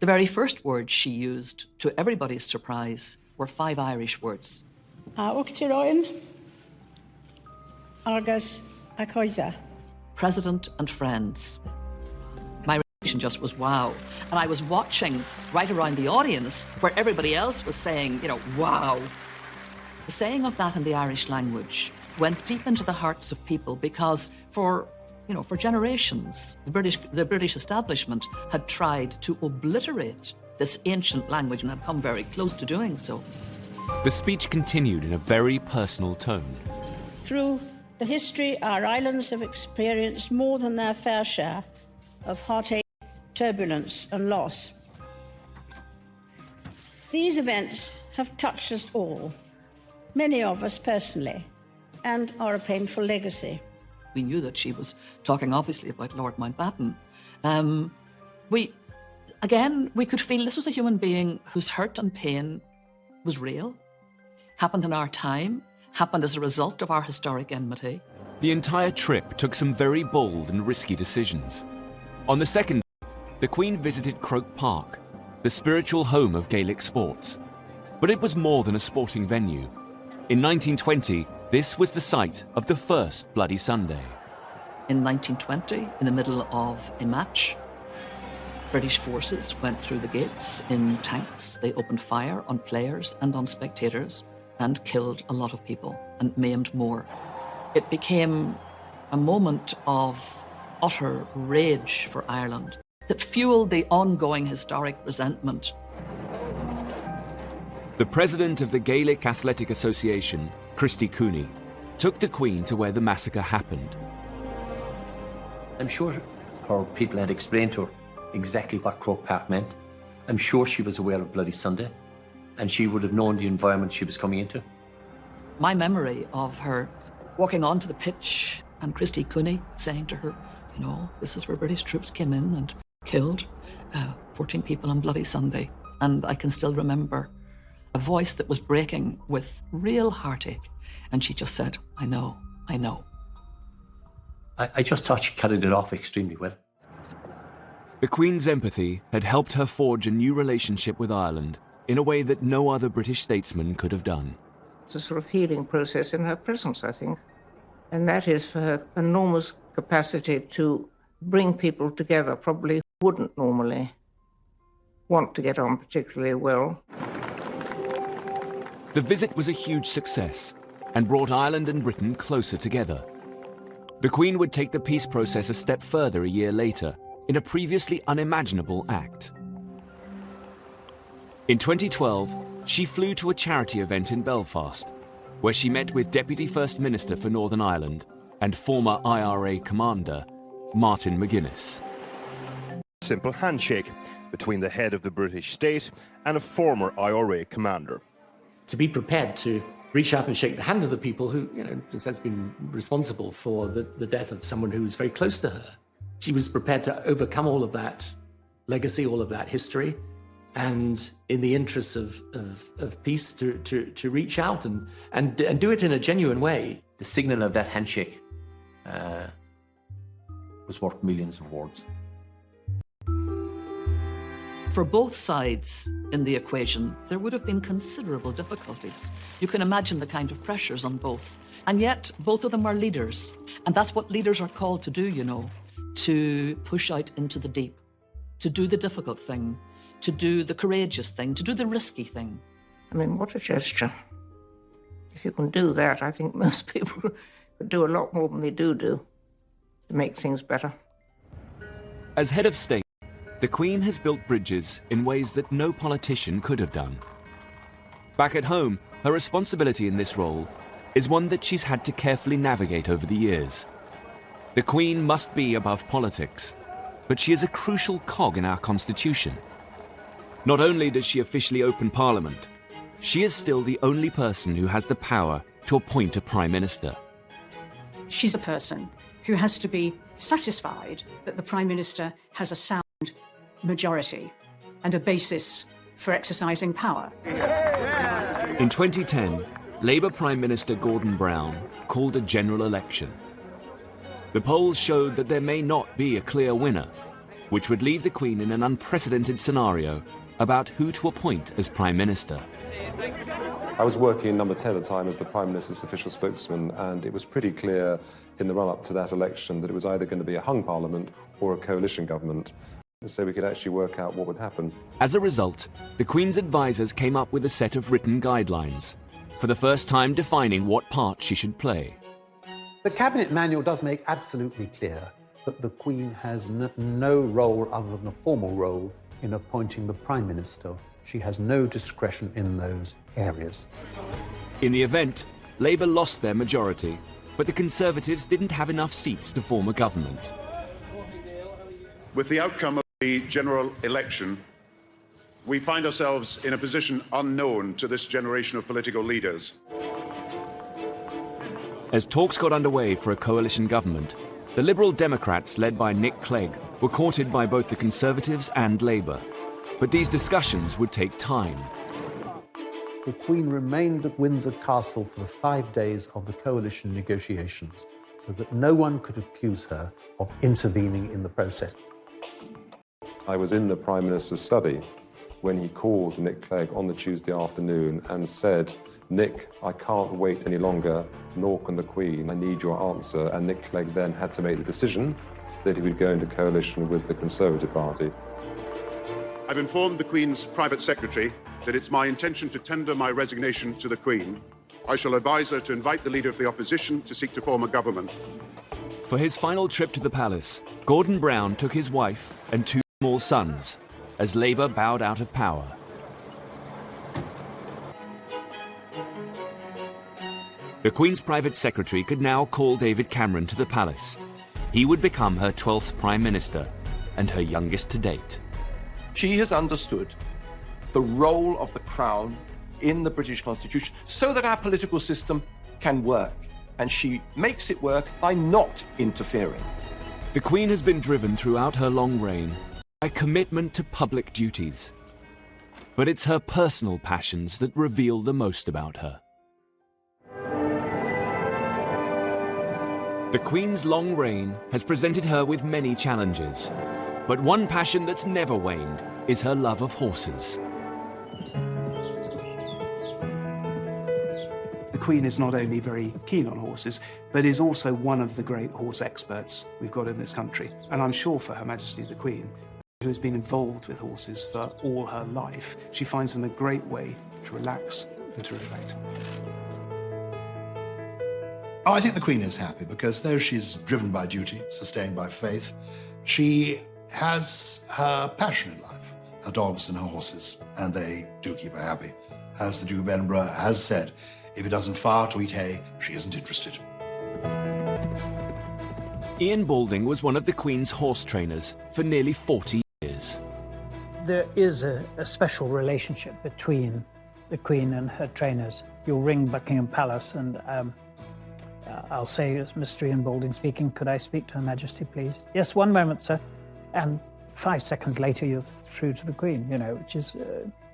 The very first words she used, to everybody's surprise, were 5 Irish words. President and friends. My reaction just was wow. And I was watching right around the audience where everybody else was saying, you know, wow. The saying of that in the Irish language went deep into the hearts of people because for generations, the British establishment had tried to obliterate this ancient language and had come very close to doing so. The speech continued in a very personal tone. Through the history, our islands have experienced more than their fair share of heartache, turbulence and loss. These events have touched us all, many of us personally, and are a painful legacy. We knew that she was talking obviously about Lord Mountbatten. We could feel this was a human being whose hurt and pain was real, happened in our time, happened as a result of our historic enmity. The entire trip took some very bold and risky decisions. On the second day, the Queen visited Croke Park, the spiritual home of Gaelic sports. But it was more than a sporting venue. In 1920, this was the site of the first Bloody Sunday. In 1920, in the middle of a match, British forces went through the gates in tanks. They opened fire on players and on spectators and killed a lot of people and maimed more. It became a moment of utter rage for Ireland that fueled the ongoing historic resentment. The president of the Gaelic Athletic Association, Christy Cooney, took the Queen to where the massacre happened. I'm sure her people had explained to her exactly what Croke Park meant. I'm sure she was aware of Bloody Sunday, and she would have known the environment she was coming into. My memory of her walking onto the pitch and Christy Cooney saying to her, you know, this is where British troops came in and killed 14 people on Bloody Sunday. And I can still remember a voice that was breaking with real heartache. And she just said, I know, I know. I just thought she carried it off extremely well. The Queen's empathy had helped her forge a new relationship with Ireland in a way that no other British statesman could have done. It's a sort of healing process in her presence, I think. And that is for her enormous capacity to bring people together, probably wouldn't normally want to get on particularly well. The visit was a huge success and brought Ireland and Britain closer together. The Queen would take the peace process a step further a year later in a previously unimaginable act. In 2012, she flew to a charity event in Belfast, where she met with Deputy First Minister for Northern Ireland and former IRA commander, Martin McGuinness. Simple handshake between the head of the British state and a former IRA commander. to be prepared to reach out and shake the hand of the people who, in a sense, been responsible for the death of someone who was very close to her. She was prepared to overcome all of that legacy, all of that history, and in the interests of peace, to reach out and do it in a genuine way. The signal of that handshake was worth millions of words. For both sides in the equation, there would have been considerable difficulties. You can imagine the kind of pressures on both. And yet, both of them are leaders. And that's what leaders are called to do, to push out into the deep, to do the difficult thing, to do the courageous thing, to do the risky thing. I mean, what a gesture. If you can do that, I think most people could do a lot more than they do to make things better. As head of state, the Queen has built bridges in ways that no politician could have done. Back at home, her responsibility in this role is one that she's had to carefully navigate over the years. The Queen must be above politics, but she is a crucial cog in our constitution. Not only does she officially open Parliament, she is still the only person who has the power to appoint a Prime Minister. She's a person who has to be satisfied that the Prime Minister has a sound majority and a basis for exercising power. In 2010, Labour Prime Minister Gordon Brown called a general election. The polls showed that there may not be a clear winner, which would leave the Queen in an unprecedented scenario about who to appoint as Prime Minister. I was working in Number 10 at the time as the Prime Minister's official spokesman, and it was pretty clear in the run-up to that election that it was either going to be a hung parliament or a coalition government, so we could actually work out what would happen. As a result, the Queen's advisers came up with a set of written guidelines, for the first time defining what part she should play. The Cabinet Manual does make absolutely clear that the Queen has no role other than a formal role in appointing the Prime Minister. She has no discretion in those areas. In the event, Labour lost their majority, but the Conservatives didn't have enough seats to form a government. With the outcome of the general election, we find ourselves in a position unknown to this generation of political leaders. As talks got underway for a coalition government, the Liberal Democrats, led by Nick Clegg, were courted by both the Conservatives and Labour. But these discussions would take time. The Queen remained at Windsor Castle for the 5 days of the coalition negotiations, so that no one could accuse her of intervening in the process. I was in the Prime Minister's study when he called Nick Clegg on the Tuesday afternoon and said, "Nick, I can't wait any longer, nor can the Queen. I need your answer." And Nick Clegg then had to make the decision that he would go into coalition with the Conservative Party. I've informed the Queen's private secretary that it's my intention to tender my resignation to the Queen. I shall advise her to invite the Leader of the Opposition to seek to form a government. For his final trip to the palace, Gordon Brown took his wife and 2 small sons, as Labour bowed out of power. The Queen's private secretary could now call David Cameron to the palace. He would become her 12th Prime Minister, and her youngest to date. She has understood the role of the Crown in the British Constitution so that our political system can work. And she makes it work by not interfering. The Queen has been driven throughout her long reign by commitment to public duties. But it's her personal passions that reveal the most about her. The Queen's long reign has presented her with many challenges. But one passion that's never waned is her love of horses. The Queen is not only very keen on horses, but is also one of the great horse experts we've got in this country. And I'm sure for Her Majesty the Queen, who has been involved with horses for all her life, she finds them a great way to relax and to reflect. Oh, I think the Queen is happy because though she's driven by duty, sustained by faith, she has her passion in life, her dogs and her horses, and they do keep her happy. As the Duke of Edinburgh has said, if it doesn't fire to eat hay, she isn't interested. Ian Balding was one of the Queen's horse trainers for nearly 40 years. There is a special relationship between the Queen and her trainers. You'll ring Buckingham Palace and I'll say, it's Mr. Ian Balding speaking, could I speak to Her Majesty, please? Yes, one moment, sir. And 5 seconds later, you're through to the Queen, you know, which is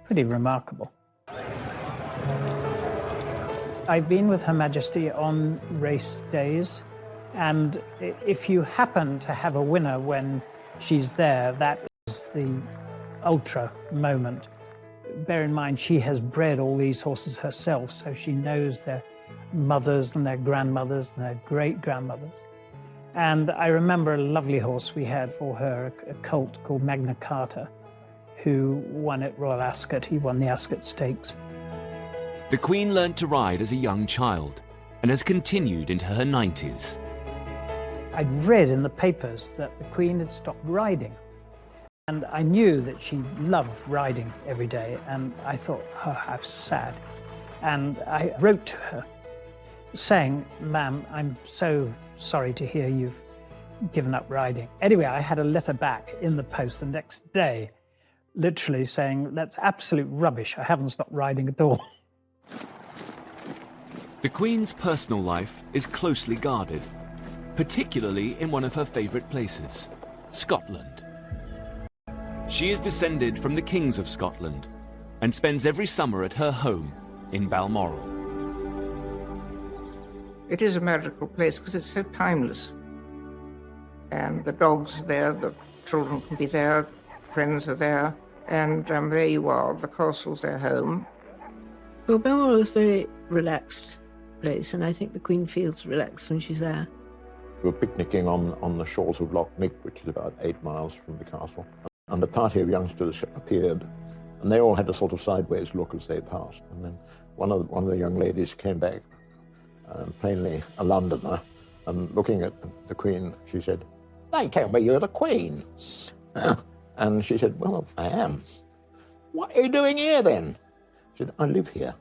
pretty remarkable. I've been with Her Majesty on race days, and if you happen to have a winner when she's there, that is the ultra moment. Bear in mind, she has bred all these horses herself, so she knows their mothers and their grandmothers and their great-grandmothers. And I remember a lovely horse we had for her, a colt called Magna Carta, who won at Royal Ascot. He won the Ascot Stakes. The Queen learnt to ride as a young child and has continued into her 90s. I'd read in the papers that the Queen had stopped riding. And I knew that she loved riding every day. And I thought, oh, how sad. And I wrote to her saying, ma'am, I'm so sorry to hear you've given up riding. Anyway, I had a letter back in the post the next day, literally saying, that's absolute rubbish. I haven't stopped riding at all. The Queen's personal life is closely guarded, particularly in one of her favourite places, Scotland. She is descended from the kings of Scotland and spends every summer at her home in Balmoral. It is a magical place because it's so timeless. And the dogs are there, the children can be there, friends are there, and there you are, the castle's their home. Well, Balmoral is a very relaxed place, and I think the Queen feels relaxed when she's there. We were picnicking on the shores of Loch Mick, which is about 8 miles from the castle, and a party of youngsters appeared, and they all had a sort of sideways look as they passed. And then one of the young ladies came back, plainly a Londoner, and looking at the Queen, she said, "They tell me you're the Queen." And she said, "Well, I am." "What are you doing here, then?" She said, "I live here."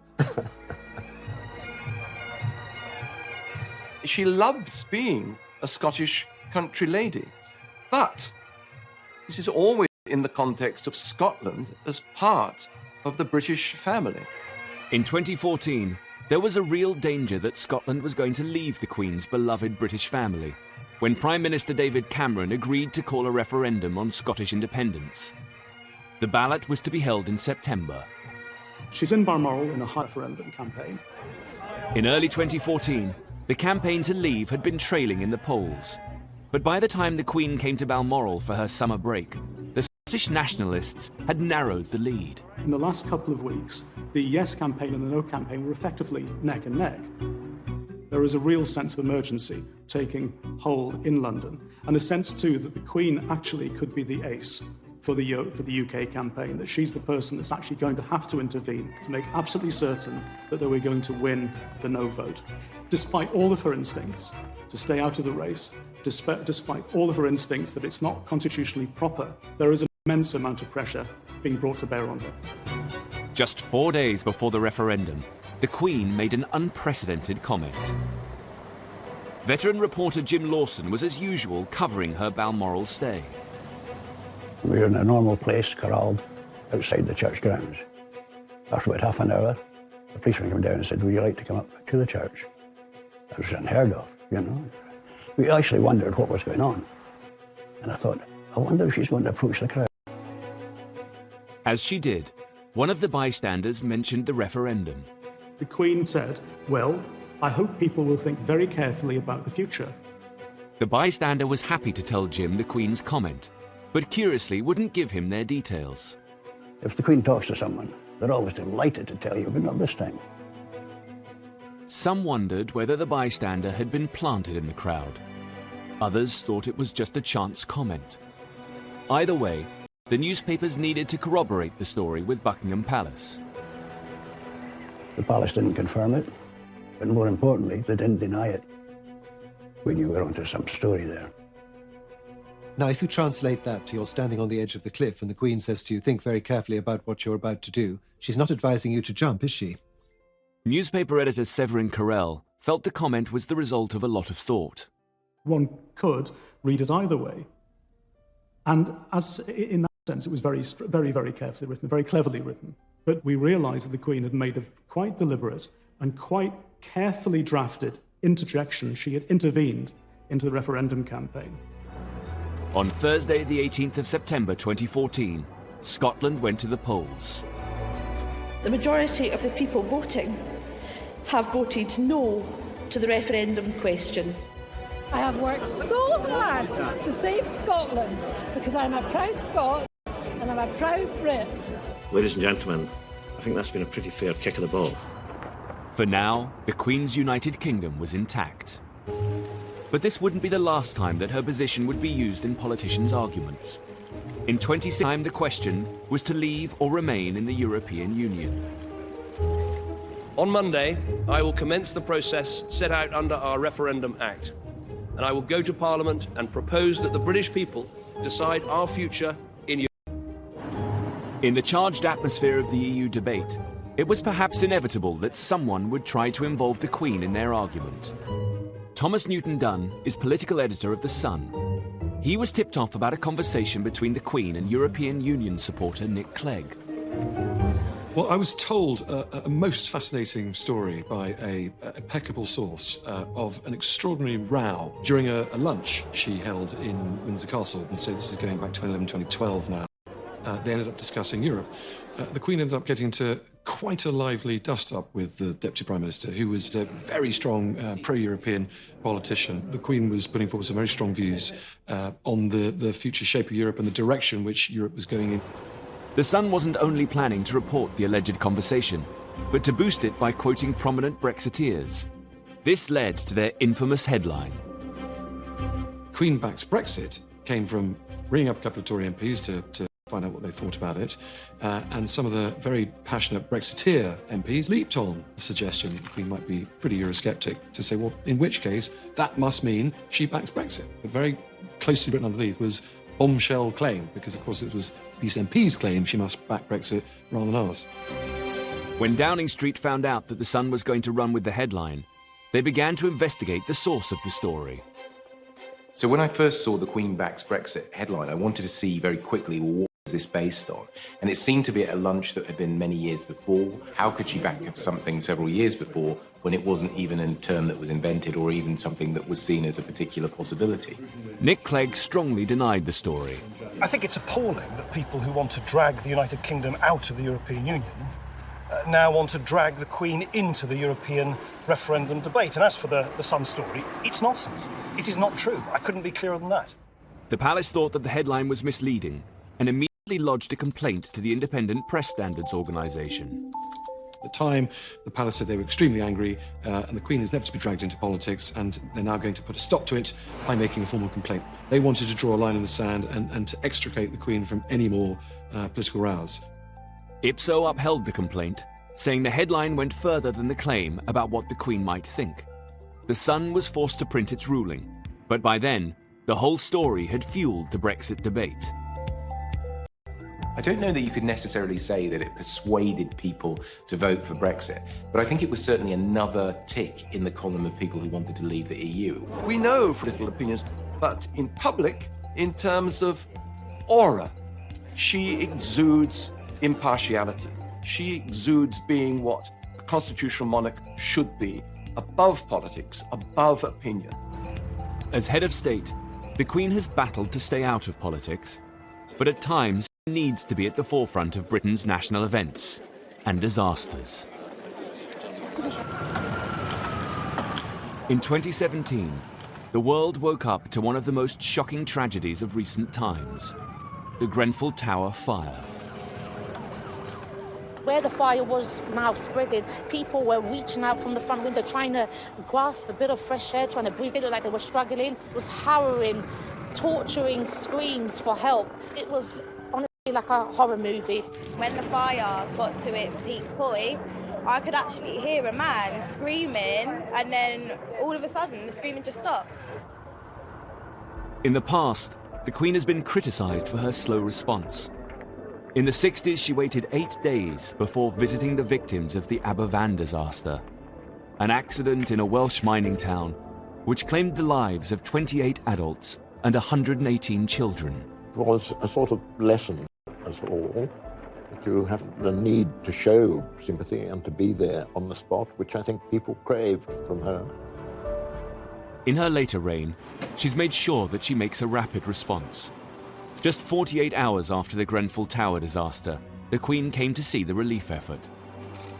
She loves being a Scottish country lady, but this is always in the context of Scotland as part of the British family. In 2014, there was a real danger that Scotland was going to leave the Queen's beloved British family when Prime Minister David Cameron agreed to call a referendum on Scottish independence. The ballot was to be held in September. She's in Balmoral in a referendum campaign. In early 2014, the campaign to leave had been trailing in the polls. But by the time the Queen came to Balmoral for her summer break, the Scottish nationalists had narrowed the lead. In the last couple of weeks, the yes campaign and the no campaign were effectively neck and neck. There is a real sense of emergency taking hold in London, and a sense too that the Queen actually could be the ace for the UK campaign, that she's the person that's actually going to have to intervene to make absolutely certain that they were going to win the no vote. Despite all of her instincts to stay out of the race, despite all of her instincts that it's not constitutionally proper, there is an immense amount of pressure being brought to bear on her. Just 4 days before the referendum, the Queen made an unprecedented comment. Veteran reporter Jim Lawson was as usual covering her Balmoral stay. We were in a normal place, corralled outside the church grounds. After about half an hour, the policeman came down and said, "Would you like to come up to the church?" That was unheard of, you know. We actually wondered what was going on. And I thought, I wonder if she's going to approach the crowd. As she did, one of the bystanders mentioned the referendum. The Queen said, "Well, I hope people will think very carefully about the future." The bystander was happy to tell Jim the Queen's comment, but curiously wouldn't give him their details. If the Queen talks to someone, they're always delighted to tell you, but not this time. Some wondered whether the bystander had been planted in the crowd. Others thought it was just a chance comment. Either way, the newspapers needed to corroborate the story with Buckingham Palace. The palace didn't confirm it, but more importantly, they didn't deny it. We knew we were onto some story there. Now, if you translate that to you're standing on the edge of the cliff and the Queen says to you, think very carefully about what you're about to do, she's not advising you to jump, is she? Newspaper editor Severin Carell felt the comment was the result of a lot of thought. One could read it either way. And as in that sense, it was very, very, very carefully written, very cleverly written. But we realised that the Queen had made a quite deliberate and quite carefully drafted interjection. She had intervened into the referendum campaign. On Thursday, the 18th of September 2014, Scotland went to the polls. The majority of the people voting have voted no to the referendum question. I have worked so hard to save Scotland because I'm a proud Scot and I'm a proud Brit. Ladies and gentlemen, I think that's been a pretty fair kick of the ball. For now, the Queen's United Kingdom was intact. But this wouldn't be the last time that her position would be used in politicians' arguments. In 2016, the question was to leave or remain in the European Union. On Monday, I will commence the process set out under our Referendum Act, and I will go to Parliament and propose that the British people decide our future in Europe. In the charged atmosphere of the EU debate, it was perhaps inevitable that someone would try to involve the Queen in their argument. Thomas Newton Dunn is political editor of The Sun. He was tipped off about a conversation between the Queen and European Union supporter Nick Clegg. Well, I was told a most fascinating story by an impeccable source of an extraordinary row during a lunch she held in Windsor Castle. And so this is going back 2011, 2012 now. They ended up discussing Europe. The Queen ended up getting into quite a lively dust-up with the Deputy Prime Minister, who was a very strong pro-European politician. The Queen was putting forward some very strong views on the future shape of Europe and the direction which Europe was going in. The Sun wasn't only planning to report the alleged conversation, but to boost it by quoting prominent Brexiteers. This led to their infamous headline. Queen backs Brexit came from ringing up a couple of Tory MPs to find out what they thought about it, and some of the very passionate Brexiteer MPs leaped on the suggestion that the Queen might be pretty Eurosceptic to say, well, in which case, that must mean she backs Brexit. But very closely written underneath was bombshell claim, because of course it was these MPs' claim she must back Brexit rather than ours. When Downing Street found out that The Sun was going to run with the headline, they began to investigate the source of the story. So when I first saw the Queen backs Brexit headline, I wanted to see very quickly, well, what was this based on? And it seemed to be at a lunch that had been many years before. How could she back something several years before when it wasn't even a term that was invented or even something that was seen as a particular possibility? Nick Clegg strongly denied the story. I think it's appalling that people who want to drag the United Kingdom out of the European Union now want to drag the Queen into the European referendum debate. And as for the Sun story, it's nonsense. It is not true. I couldn't be clearer than that. The palace thought that the headline was misleading and immediately lodged a complaint to the Independent Press Standards Organisation. At the time, the palace said they were extremely angry and the Queen is never to be dragged into politics, and they're now going to put a stop to it by making a formal complaint. They wanted to draw a line in the sand and to extricate the Queen from any more political rows. Ipso upheld the complaint, saying the headline went further than the claim about what the Queen might think. The Sun was forced to print its ruling, but by then, the whole story had fueled the Brexit debate. I don't know that you could necessarily say that it persuaded people to vote for Brexit, but I think it was certainly another tick in the column of people who wanted to leave the EU. We know political opinions, but in public, in terms of aura, she exudes impartiality. She exudes being what a constitutional monarch should be, above politics, above opinion. As head of state, the Queen has battled to stay out of politics, but at times she needs to be at the forefront of Britain's national events and disasters. In 2017, the world woke up to one of the most shocking tragedies of recent times, the Grenfell Tower fire. Where the fire was now spreading, people were reaching out from the front window, trying to grasp a bit of fresh air, trying to breathe. It looked like they were struggling. It was harrowing, torturing screams for help. It was honestly like a horror movie. When the fire got to its peak point, I could actually hear a man screaming, and then all of a sudden the screaming just stopped. In the past, the Queen has been criticised for her slow response. In the 60s, she waited 8 days before visiting the victims of the Aberfan disaster, an accident in a Welsh mining town which claimed the lives of 28 adults and 118 children. It was a sort of lesson, as all, But you have the need to show sympathy and to be there on the spot, which I think people craved from her. In her later reign, she's made sure that she makes a rapid response. Just 48 hours after the Grenfell Tower disaster, the Queen came to see the relief effort.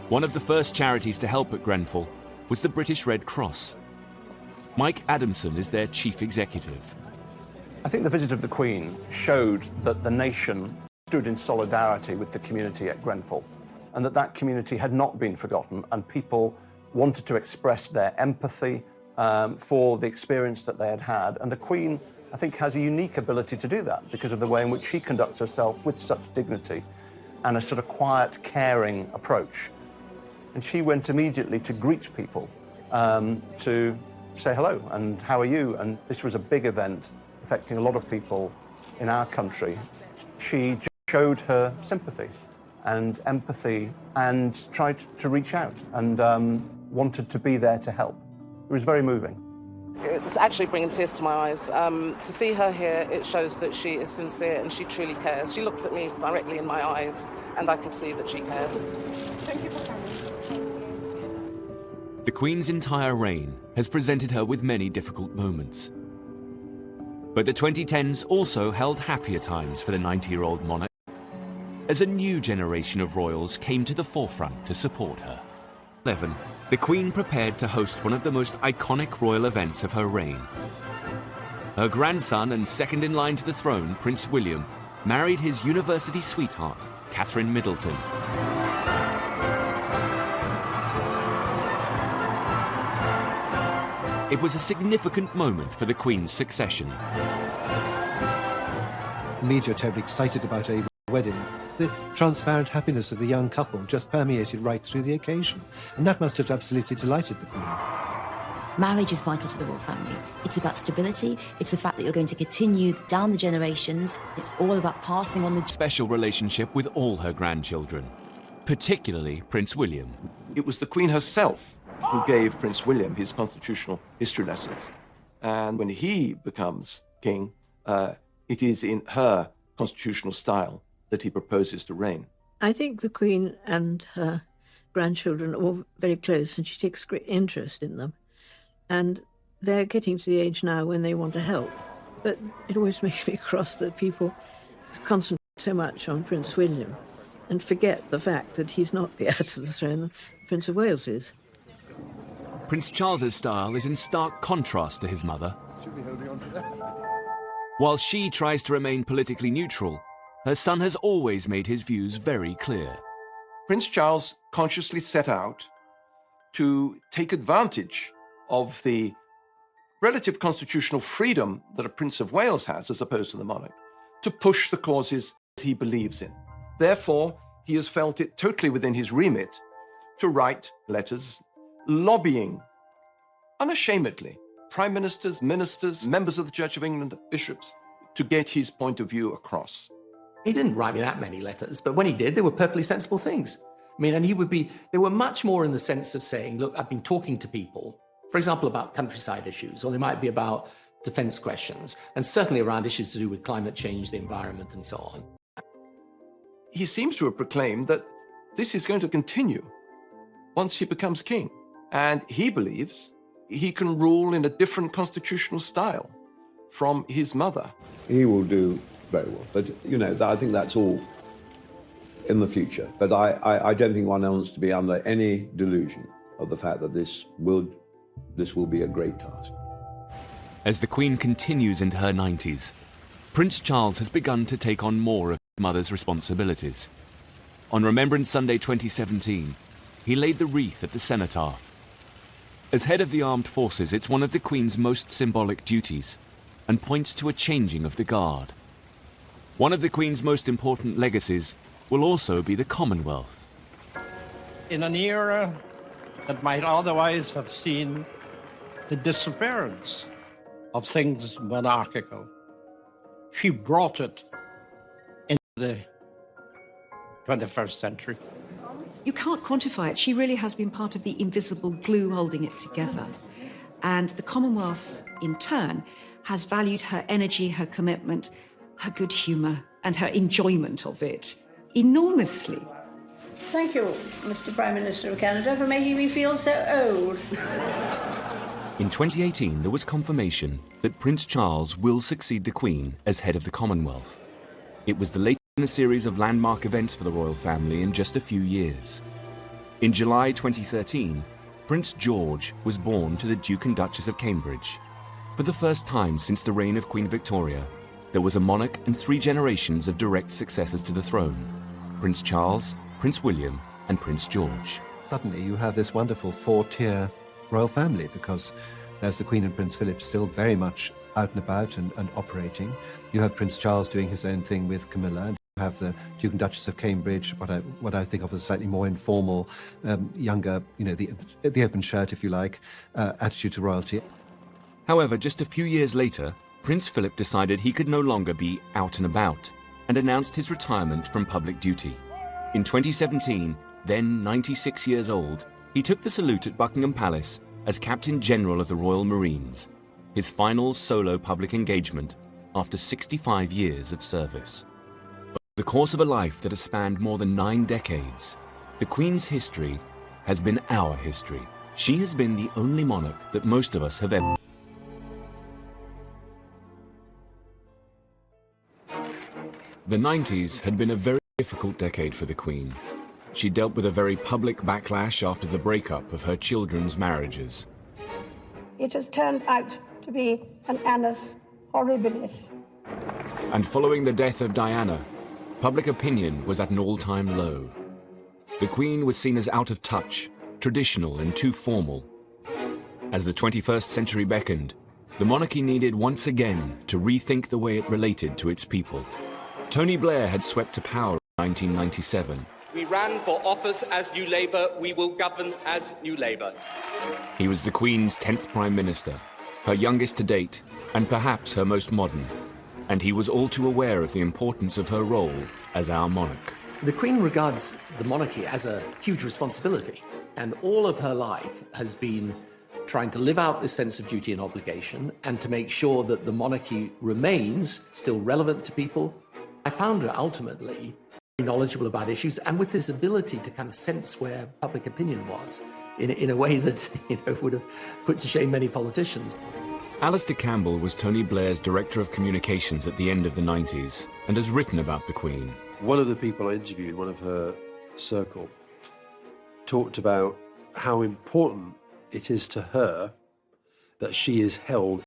One of the first charities to help at Grenfell was the British Red Cross. Mike Adamson is their chief executive. I think the visit of the Queen showed that the nation stood in solidarity with the community at Grenfell, and that community had not been forgotten, and people wanted to express their empathy for the experience that they had had. And the Queen, I think, has a unique ability to do that because of the way in which she conducts herself with such dignity and a sort of quiet, caring approach. And she went immediately to greet people, to say hello and how are you? And this was a big event affecting a lot of people in our country. She showed her sympathy and empathy and tried to reach out and wanted to be there to help. It was very moving. It's actually bringing tears to my eyes. To see her here, it shows that she is sincere and she truly cares. She looked at me directly in my eyes and I could see that she cared. Thank you for coming. The Queen's entire reign has presented her with many difficult moments. But the 2010s also held happier times for the 90-year-old monarch, as a new generation of royals came to the forefront to support her. 11. The Queen prepared to host one of the most iconic royal events of her reign. Her grandson and second in line to the throne, Prince William, married his university sweetheart, Catherine Middleton. It was a significant moment for the Queen's succession. The media are terribly excited about a wedding. The transparent happiness of the young couple just permeated right through the occasion. And that must have absolutely delighted the Queen. Marriage is vital to the royal family. It's about stability. It's the fact that you're going to continue down the generations. It's all about passing on the special relationship with all her grandchildren, particularly Prince William. It was the Queen herself who gave Prince William his constitutional history lessons. And when he becomes king, it is in her constitutional style that he proposes to reign. I think the Queen and her grandchildren are all very close, and she takes great interest in them. And they're getting to the age now when they want to help. But it always makes me cross that people concentrate so much on Prince William and forget the fact that he's not the heir to the throne, Prince of Wales is. Prince Charles's style is in stark contrast to his mother. While she tries to remain politically neutral, her son has always made his views very clear. Prince Charles consciously set out to take advantage of the relative constitutional freedom that a Prince of Wales has as opposed to the monarch, to push the causes that he believes in. Therefore, he has felt it totally within his remit to write letters lobbying unashamedly prime ministers, ministers, members of the Church of England, bishops, to get his point of view across. He didn't write me that many letters, but when he did, they were perfectly sensible things. I mean, and they were much more in the sense of saying, look, I've been talking to people, for example, about countryside issues, or they might be about defence questions, and certainly around issues to do with climate change, the environment, and so on. He seems to have proclaimed that this is going to continue once he becomes king. And he believes he can rule in a different constitutional style from his mother. He will do very well. But, you know, I think that's all in the future. But I don't think one wants to be under any delusion of the fact that this will be a great task. As the Queen continues into her 90s, Prince Charles has begun to take on more of his mother's responsibilities. On Remembrance Sunday 2017, he laid the wreath at the cenotaph. As head of the armed forces, it's one of the Queen's most symbolic duties, and points to a changing of the guard. One of the Queen's most important legacies will also be the Commonwealth. In an era that might otherwise have seen the disappearance of things monarchical, she brought it into the 21st century. You can't quantify it. She really has been part of the invisible glue holding it together. And the Commonwealth, in turn, has valued her energy, her commitment, her good humour, and her enjoyment of it enormously. Thank you, Mr. Prime Minister of Canada, for making me feel so old. In 2018, there was confirmation that Prince Charles will succeed the Queen as head of the Commonwealth. It was the latest in a series of landmark events for the royal family in just a few years. In July 2013, Prince George was born to the Duke and Duchess of Cambridge. For the first time since the reign of Queen Victoria, there was a monarch and 3 generations of direct successors to the throne: Prince Charles, Prince William, and Prince George. Suddenly you have this wonderful 4-tier royal family, because there's the Queen and Prince Philip still very much out and about and operating. You have Prince Charles doing his own thing with Camilla, and you have the Duke and Duchess of Cambridge, what I think of as slightly more informal, younger, the open shirt, if you like, attitude to royalty. However, just a few years later, Prince Philip decided he could no longer be out and about and announced his retirement from public duty. In 2017, then 96 years old, he took the salute at Buckingham Palace as Captain General of the Royal Marines, his final solo public engagement after 65 years of service. Over the course of a life that has spanned more than 9 decades, the Queen's history has been our history. She has been the only monarch that most of us have ever. The 90s had been a very difficult decade for the Queen. She dealt with a very public backlash after the breakup of her children's marriages. It has turned out to be an annus horribilis. And following the death of Diana, public opinion was at an all-time low. The Queen was seen as out of touch, traditional and too formal. As the 21st century beckoned, the monarchy needed once again to rethink the way it related to its people. Tony Blair had swept to power in 1997. We ran for office as New Labour, we will govern as New Labour. He was the Queen's 10th Prime Minister, her youngest to date, and perhaps her most modern. And he was all too aware of the importance of her role as our monarch. The Queen regards the monarchy as a huge responsibility, and all of her life has been trying to live out this sense of duty and obligation and to make sure that the monarchy remains still relevant to people. I found her ultimately knowledgeable about issues and with this ability to kind of sense where public opinion was in a way that would have put to shame many politicians. Alistair Campbell was Tony Blair's Director of Communications at the end of the 90s and has written about the Queen. One of the people I interviewed, one of her circle, talked about how important it is to her that she is held